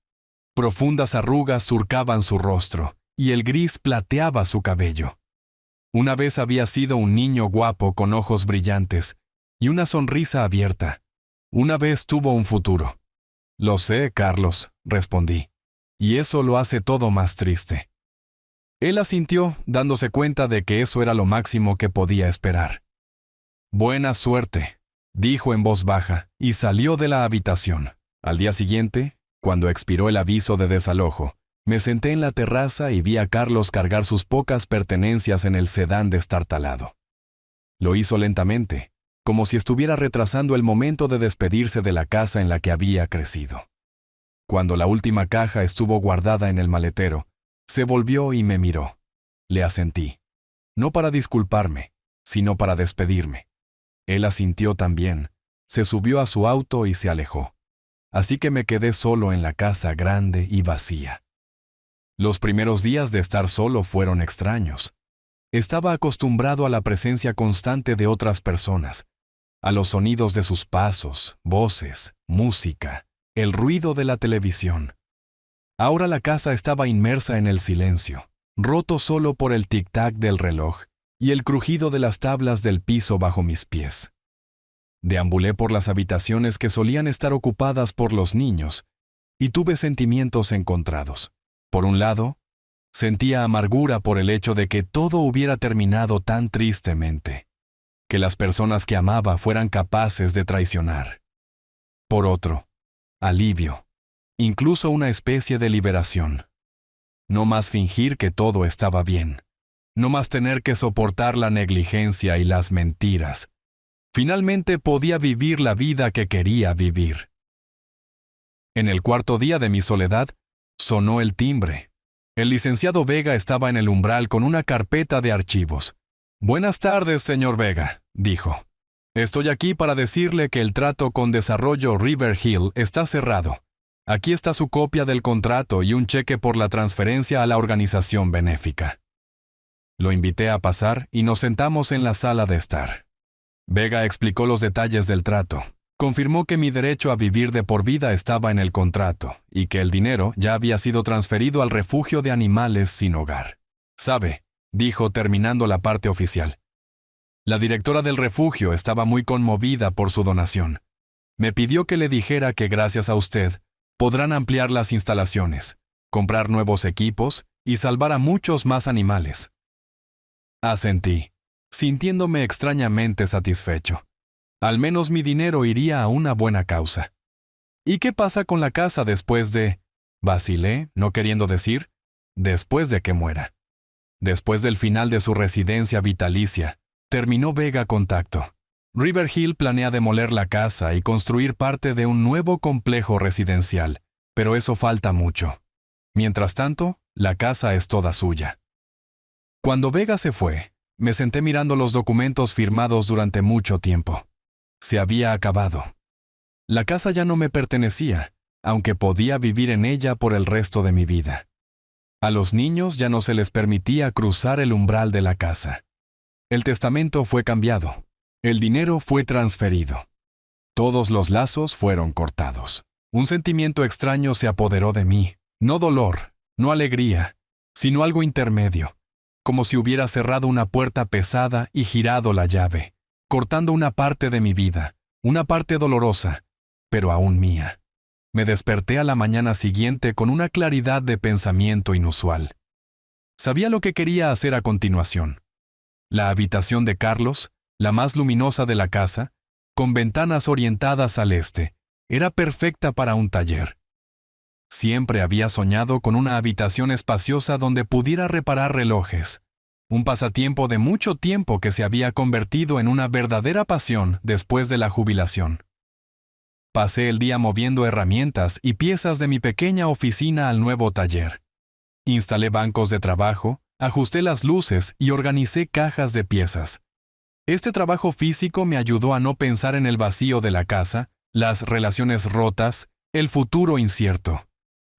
Profundas arrugas surcaban su rostro, y el gris plateaba su cabello. Una vez había sido un niño guapo con ojos brillantes y una sonrisa abierta. Una vez tuvo un futuro. «Lo sé, Carlos», respondí, «y eso lo hace todo más triste». Él asintió, dándose cuenta de que eso era lo máximo que podía esperar. «Buena suerte», dijo en voz baja, y salió de la habitación. Al día siguiente, cuando expiró el aviso de desalojo, me senté en la terraza y vi a Carlos cargar sus pocas pertenencias en el sedán destartalado. Lo hizo lentamente, como si estuviera retrasando el momento de despedirse de la casa en la que había crecido. Cuando la última caja estuvo guardada en el maletero, se volvió y me miró. Le asentí, no para disculparme, sino para despedirme. Él asintió también, se subió a su auto y se alejó. Así que me quedé solo en la casa grande y vacía. Los primeros días de estar solo fueron extraños. Estaba acostumbrado a la presencia constante de otras personas, a los sonidos de sus pasos, voces, música, el ruido de la televisión. Ahora la casa estaba inmersa en el silencio, roto solo por el tic-tac del reloj y el crujido de las tablas del piso bajo mis pies. Deambulé por las habitaciones que solían estar ocupadas por los niños y tuve sentimientos encontrados. Por un lado, sentía amargura por el hecho de que todo hubiera terminado tan tristemente, que las personas que amaba fueran capaces de traicionar. Por otro, alivio, incluso una especie de liberación. No más fingir que todo estaba bien, no más tener que soportar la negligencia y las mentiras. Finalmente podía vivir la vida que quería vivir. En el cuarto día de mi soledad, sonó el timbre. El licenciado Vega estaba en el umbral con una carpeta de archivos. «Buenas tardes, señor Vega», dijo. «Estoy aquí para decirle que el trato con Desarrollo River Hill está cerrado. Aquí está su copia del contrato y un cheque por la transferencia a la organización benéfica». Lo invité a pasar y nos sentamos en la sala de estar. Vega explicó los detalles del trato. Confirmó que mi derecho a vivir de por vida estaba en el contrato y que el dinero ya había sido transferido al refugio de animales sin hogar. «Sabe», dijo terminando la parte oficial. «La directora del refugio estaba muy conmovida por su donación. Me pidió que le dijera que gracias a usted podrán ampliar las instalaciones, comprar nuevos equipos y salvar a muchos más animales». Asentí, sintiéndome extrañamente satisfecho. Al menos mi dinero iría a una buena causa. ¿Y qué pasa con la casa después de...? Vacilé, no queriendo decir, después de que muera. Después del final de su residencia vitalicia, terminó Vega Contacto. River Hill planea demoler la casa y construir parte de un nuevo complejo residencial, pero eso falta mucho. Mientras tanto, la casa es toda suya. Cuando Vega se fue, me senté mirando los documentos firmados durante mucho tiempo. Se había acabado. La casa ya no me pertenecía, aunque podía vivir en ella por el resto de mi vida. A los niños ya no se les permitía cruzar el umbral de la casa. El testamento fue cambiado. El dinero fue transferido. Todos los lazos fueron cortados. Un sentimiento extraño se apoderó de mí. No dolor, no alegría, sino algo intermedio, como si hubiera cerrado una puerta pesada y girado la llave, cortando una parte de mi vida, una parte dolorosa, pero aún mía. Me desperté a la mañana siguiente con una claridad de pensamiento inusual. Sabía lo que quería hacer a continuación. La habitación de Carlos, la más luminosa de la casa, con ventanas orientadas al este, era perfecta para un taller. Siempre había soñado con una habitación espaciosa donde pudiera reparar relojes, un pasatiempo de mucho tiempo que se había convertido en una verdadera pasión después de la jubilación. Pasé el día moviendo herramientas y piezas de mi pequeña oficina al nuevo taller. Instalé bancos de trabajo, ajusté las luces y organicé cajas de piezas. Este trabajo físico me ayudó a no pensar en el vacío de la casa, las relaciones rotas, el futuro incierto.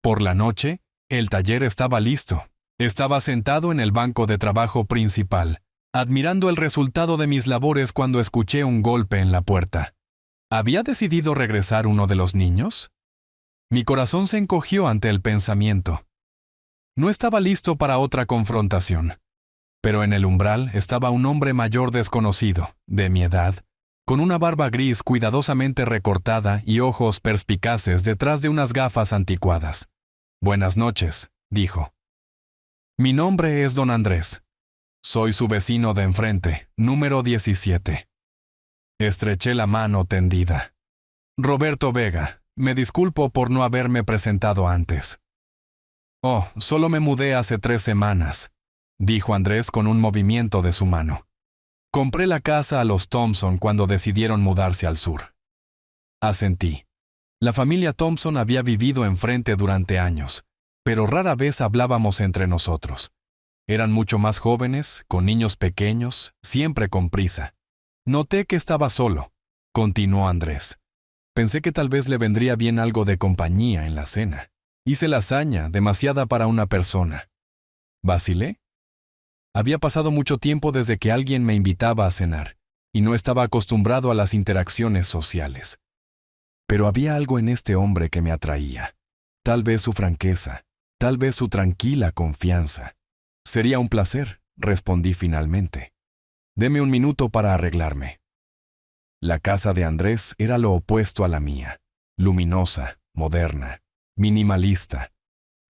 Por la noche, el taller estaba listo. Estaba sentado en el banco de trabajo principal, admirando el resultado de mis labores cuando escuché un golpe en la puerta. ¿Había decidido regresar uno de los niños? Mi corazón se encogió ante el pensamiento. No estaba listo para otra confrontación. Pero en el umbral estaba un hombre mayor desconocido, de mi edad, con una barba gris cuidadosamente recortada y ojos perspicaces detrás de unas gafas anticuadas. «Buenas noches», dijo. «Mi nombre es don Andrés. Soy su vecino de enfrente, número 17. Estreché la mano tendida. «Roberto Vega, me disculpo por no haberme presentado antes». «Oh, solo me mudé hace 3 semanas», dijo Andrés con un movimiento de su mano. «Compré la casa a los Thompson cuando decidieron mudarse al sur». Asentí. La familia Thompson había vivido enfrente durante años, pero rara vez hablábamos entre nosotros. Eran mucho más jóvenes, con niños pequeños, siempre con prisa. Noté que estaba solo, continuó Andrés. Pensé que tal vez le vendría bien algo de compañía en la cena. Hice lasaña, demasiada para una persona. ¿Vacilé? Había pasado mucho tiempo desde que alguien me invitaba a cenar, y no estaba acostumbrado a las interacciones sociales. Pero había algo en este hombre que me atraía. Tal vez su franqueza, tal vez su tranquila confianza. «Sería un placer», respondí finalmente. «Deme un minuto para arreglarme». La casa de Andrés era lo opuesto a la mía. Luminosa, moderna, minimalista.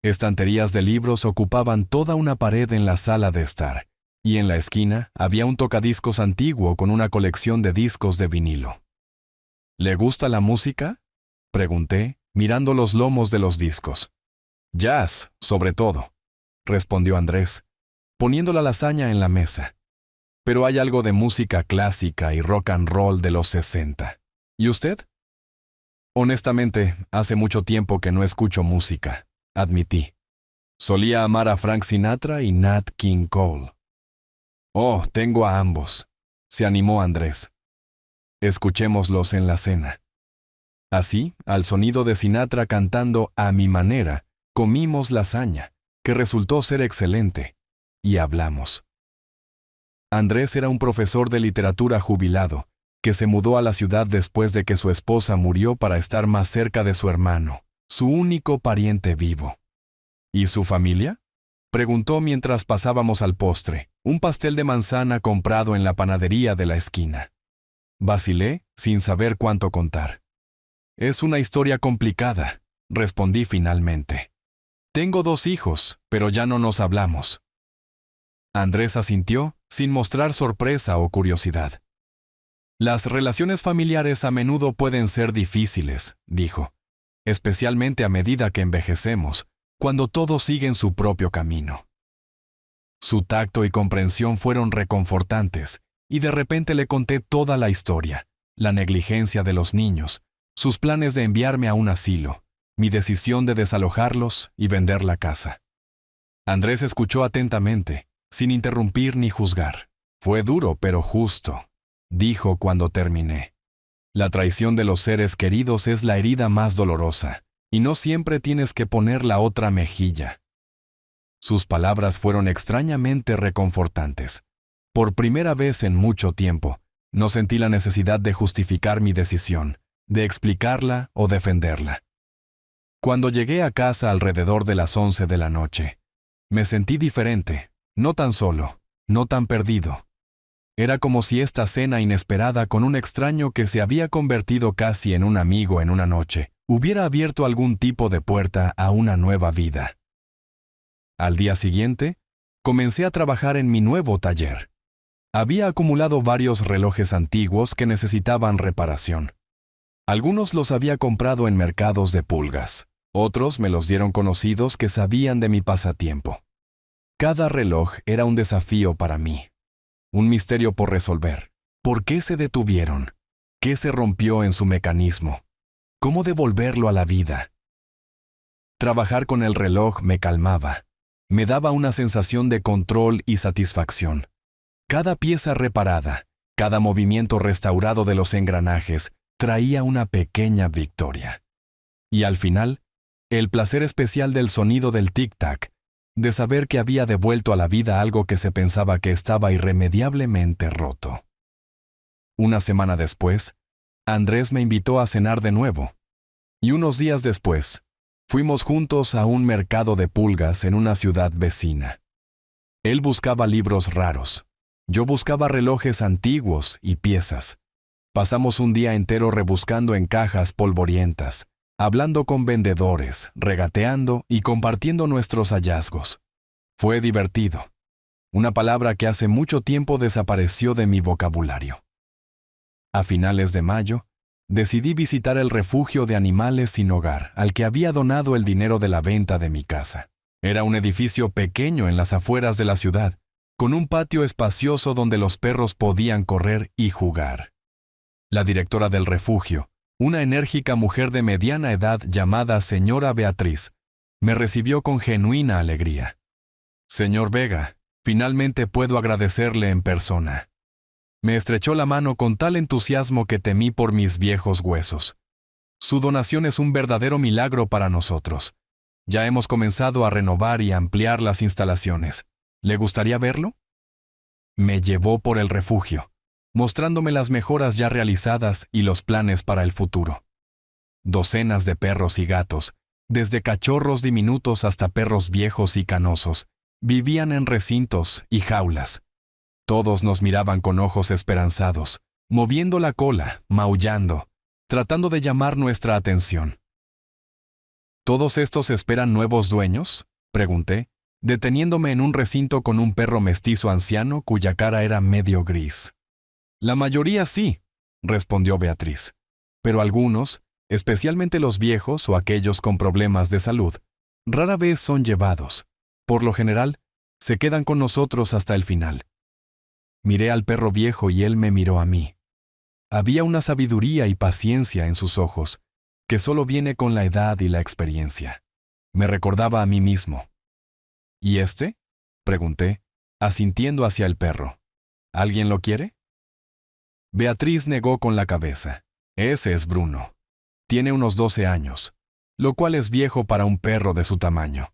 Estanterías de libros ocupaban toda una pared en la sala de estar, y en la esquina había un tocadiscos antiguo con una colección de discos de vinilo. «¿Le gusta la música?», pregunté, mirando los lomos de los discos. «Jazz, sobre todo», respondió Andrés, poniendo la lasaña en la mesa. «Pero hay algo de música clásica y rock and roll de los 60. ¿Y usted?». «Honestamente, hace mucho tiempo que no escucho música», admití. «Solía amar a Frank Sinatra y Nat King Cole». «Oh, tengo a ambos», se animó Andrés. «Escuchémoslos en la cena». Así, al sonido de Sinatra cantando a mi manera, comimos lasaña, que resultó ser excelente, y hablamos. Andrés era un profesor de literatura jubilado, que se mudó a la ciudad después de que su esposa murió para estar más cerca de su hermano, su único pariente vivo. «¿Y su familia?», preguntó mientras pasábamos al postre, un pastel de manzana comprado en la panadería de la esquina. Vacilé, sin saber cuánto contar. «Es una historia complicada», respondí finalmente. «Tengo 2 hijos, pero ya no nos hablamos». Andrés asintió, sin mostrar sorpresa o curiosidad. «Las relaciones familiares a menudo pueden ser difíciles», dijo, «especialmente a medida que envejecemos, cuando todos siguen su propio camino». Su tacto y comprensión fueron reconfortantes, y de repente le conté toda la historia, la negligencia de los niños, sus planes de enviarme a un asilo, mi decisión de desalojarlos y vender la casa. Andrés escuchó atentamente, sin interrumpir ni juzgar. «Fue duro pero justo», dijo cuando terminé. La traición de los seres queridos es la herida más dolorosa, y no siempre tienes que poner la otra mejilla. Sus palabras fueron extrañamente reconfortantes. Por primera vez en mucho tiempo, no sentí la necesidad de justificar mi decisión, de explicarla o defenderla. Cuando llegué a casa alrededor de las 11 de la noche, me sentí diferente, no tan solo, no tan perdido. Era como si esta cena inesperada con un extraño que se había convertido casi en un amigo en una noche, hubiera abierto algún tipo de puerta a una nueva vida. Al día siguiente, comencé a trabajar en mi nuevo taller. Había acumulado varios relojes antiguos que necesitaban reparación. Algunos los había comprado en mercados de pulgas, otros me los dieron conocidos que sabían de mi pasatiempo. Cada reloj era un desafío para mí, un misterio por resolver. ¿Por qué se detuvieron? ¿Qué se rompió en su mecanismo? ¿Cómo devolverlo a la vida? Trabajar con el reloj me calmaba. Me daba una sensación de control y satisfacción. Cada pieza reparada, cada movimiento restaurado de los engranajes, traía una pequeña victoria. Y al final, el placer especial del sonido del tic-tac, de saber que había devuelto a la vida algo que se pensaba que estaba irremediablemente roto. Una semana después, Andrés me invitó a cenar de nuevo. Y unos días después, fuimos juntos a un mercado de pulgas en una ciudad vecina. Él buscaba libros raros. Yo buscaba relojes antiguos y piezas. Pasamos un día entero rebuscando en cajas polvorientas, hablando con vendedores, regateando y compartiendo nuestros hallazgos. Fue divertido. Una palabra que hace mucho tiempo desapareció de mi vocabulario. A finales de mayo, decidí visitar el refugio de animales sin hogar al que había donado el dinero de la venta de mi casa. Era un edificio pequeño en las afueras de la ciudad, con un patio espacioso donde los perros podían correr y jugar. La directora del refugio, una enérgica mujer de mediana edad llamada señora Beatriz, me recibió con genuina alegría. Señor Vega, finalmente puedo agradecerle en persona. Me estrechó la mano con tal entusiasmo que temí por mis viejos huesos. Su donación es un verdadero milagro para nosotros. Ya hemos comenzado a renovar y ampliar las instalaciones. ¿Le gustaría verlo? Me llevó por el refugio, mostrándome las mejoras ya realizadas y los planes para el futuro. Docenas de perros y gatos, desde cachorros diminutos hasta perros viejos y canosos, vivían en recintos y jaulas. Todos nos miraban con ojos esperanzados, moviendo la cola, maullando, tratando de llamar nuestra atención. ¿Todos estos esperan nuevos dueños?, pregunté, deteniéndome en un recinto con un perro mestizo anciano cuya cara era medio gris. La mayoría sí, respondió Beatriz, pero algunos, especialmente los viejos o aquellos con problemas de salud, rara vez son llevados. Por lo general, se quedan con nosotros hasta el final. Miré al perro viejo y él me miró a mí. Había una sabiduría y paciencia en sus ojos, que solo viene con la edad y la experiencia. Me recordaba a mí mismo. ¿Y este?, pregunté, asintiendo hacia el perro. ¿Alguien lo quiere? Beatriz negó con la cabeza. Ese es Bruno. Tiene unos 12 años, lo cual es viejo para un perro de su tamaño.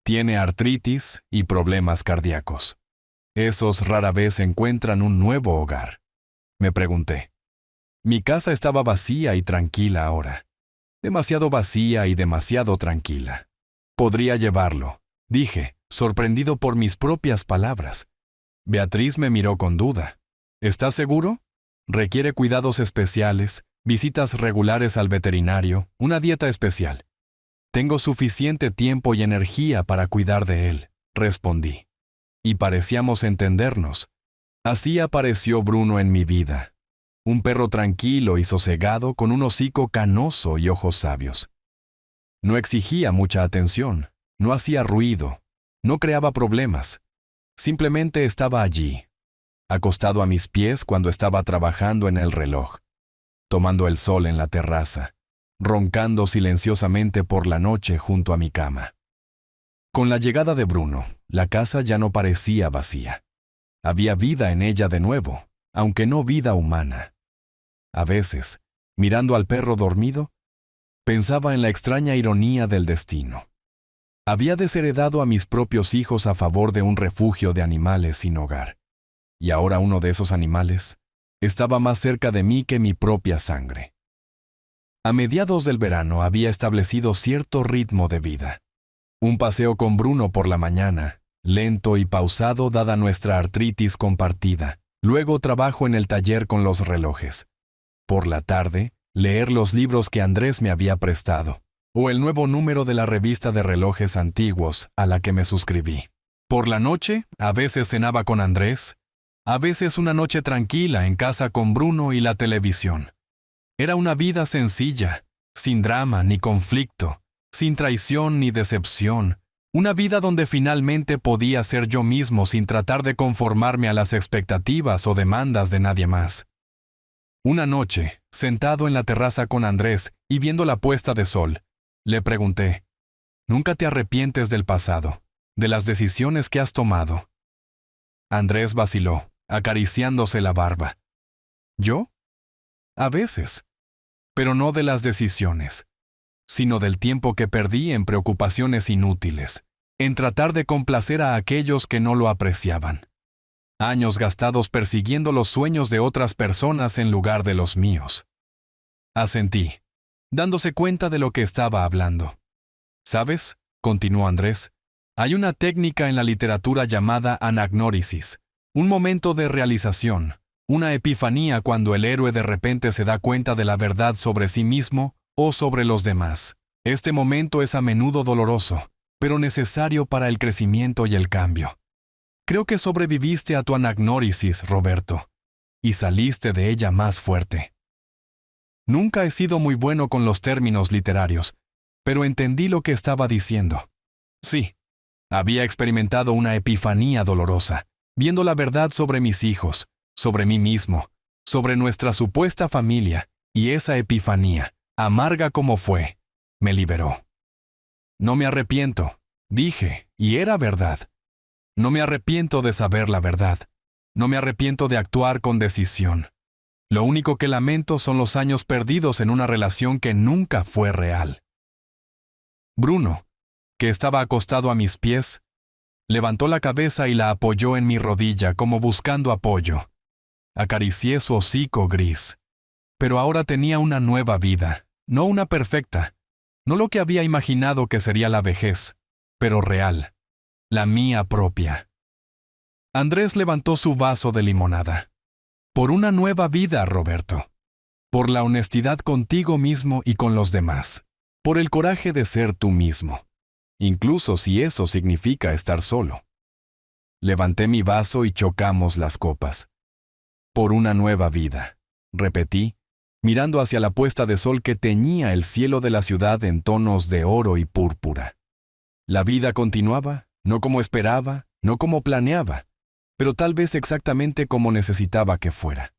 Tiene artritis y problemas cardíacos. Esos rara vez encuentran un nuevo hogar. Me pregunté. Mi casa estaba vacía y tranquila ahora. Demasiado vacía y demasiado tranquila. Podría llevarlo, dije, sorprendido por mis propias palabras. Beatriz me miró con duda. ¿Estás seguro? Requiere cuidados especiales, visitas regulares al veterinario, una dieta especial. Tengo suficiente tiempo y energía para cuidar de él, respondí. Y parecíamos entendernos. Así apareció Bruno en mi vida. Un perro tranquilo y sosegado con un hocico canoso y ojos sabios. No exigía mucha atención, no hacía ruido, no creaba problemas. Simplemente estaba allí, acostado a mis pies cuando estaba trabajando en el reloj, tomando el sol en la terraza, roncando silenciosamente por la noche junto a mi cama. Con la llegada de Bruno, la casa ya no parecía vacía. Había vida en ella de nuevo, aunque no vida humana. A veces, Mirando al perro dormido, pensaba en la extraña ironía del destino. Había desheredado a mis propios hijos a favor de un refugio de animales sin hogar. Y ahora uno de esos animales estaba más cerca de mí que mi propia sangre. A mediados del verano había establecido cierto ritmo de vida. Un paseo con Bruno por la mañana, lento y pausado dada nuestra artritis compartida. Luego trabajo en el taller con los relojes. Por la tarde, leer los libros que Andrés me había prestado, o el nuevo número de la revista de relojes antiguos a la que me suscribí. Por la noche, a veces cenaba con Andrés, a veces una noche tranquila en casa con Bruno y la televisión. Era una vida sencilla, sin drama ni conflicto, sin traición ni decepción, una vida donde finalmente podía ser yo mismo sin tratar de conformarme a las expectativas o demandas de nadie más. Una noche, sentado en la terraza con Andrés y viendo la puesta de sol, le pregunté, ¿nunca te arrepientes del pasado, de las decisiones que has tomado? Andrés vaciló, acariciándose la barba. ¿Yo? A veces. Pero no de las decisiones, sino del tiempo que perdí en preocupaciones inútiles, en tratar de complacer a aquellos que no lo apreciaban. Años gastados persiguiendo los sueños de otras personas en lugar de los míos. Asentí, dándose cuenta de lo que estaba hablando. ¿Sabes?, continuó Andrés, hay una técnica en la literatura llamada anagnórisis, un momento de realización, una epifanía cuando el héroe de repente se da cuenta de la verdad sobre sí mismo o sobre los demás. Este momento es a menudo doloroso, pero necesario para el crecimiento y el cambio. Creo que sobreviviste a tu anagnórisis, Roberto, y saliste de ella más fuerte. Nunca he sido muy bueno con los términos literarios, pero entendí lo que estaba diciendo. Sí, había experimentado una epifanía dolorosa, viendo la verdad sobre mis hijos, sobre mí mismo, sobre nuestra supuesta familia, y esa epifanía, amarga como fue, me liberó. No me arrepiento, dije, y era verdad. No me arrepiento de saber la verdad. No me arrepiento de actuar con decisión. Lo único que lamento son los años perdidos en una relación que nunca fue real. Bruno, que estaba acostado a mis pies, levantó la cabeza y la apoyó en mi rodilla como buscando apoyo. Acaricié su hocico gris. Pero ahora tenía una nueva vida, no una perfecta, no lo que había imaginado que sería la vejez, pero real, la mía propia. Andrés levantó su vaso de limonada. Por una nueva vida, Roberto. Por la honestidad contigo mismo y con los demás. Por el coraje de ser tú mismo, incluso si eso significa estar solo. Levanté mi vaso y chocamos las copas. Por una nueva vida, repetí, mirando hacia la puesta de sol que teñía el cielo de la ciudad en tonos de oro y púrpura. La vida continuaba, no como esperaba, no como planeaba, pero tal vez exactamente como necesitaba que fuera.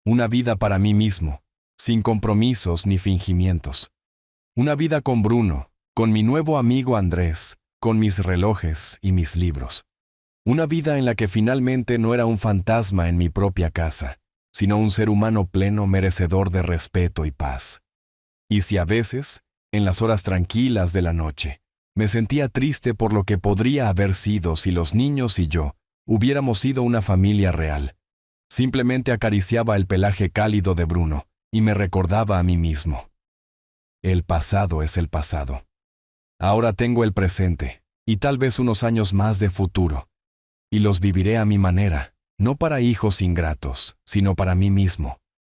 Una vida para mí mismo, sin compromisos ni fingimientos. Una vida con Bruno, con mi nuevo amigo Andrés, con mis relojes y mis libros. Una vida en la que finalmente no era un fantasma en mi propia casa, sino un ser humano pleno merecedor de respeto y paz. Y si a veces, en las horas tranquilas de la noche, me sentía triste por lo que podría haber sido si los niños y yo hubiéramos sido una familia real, simplemente acariciaba el pelaje cálido de Bruno y me recordaba a mí mismo. El pasado es el pasado. Ahora tengo el presente y tal vez unos años más de futuro, y los viviré a mi manera, no para hijos ingratos, sino para mí mismo.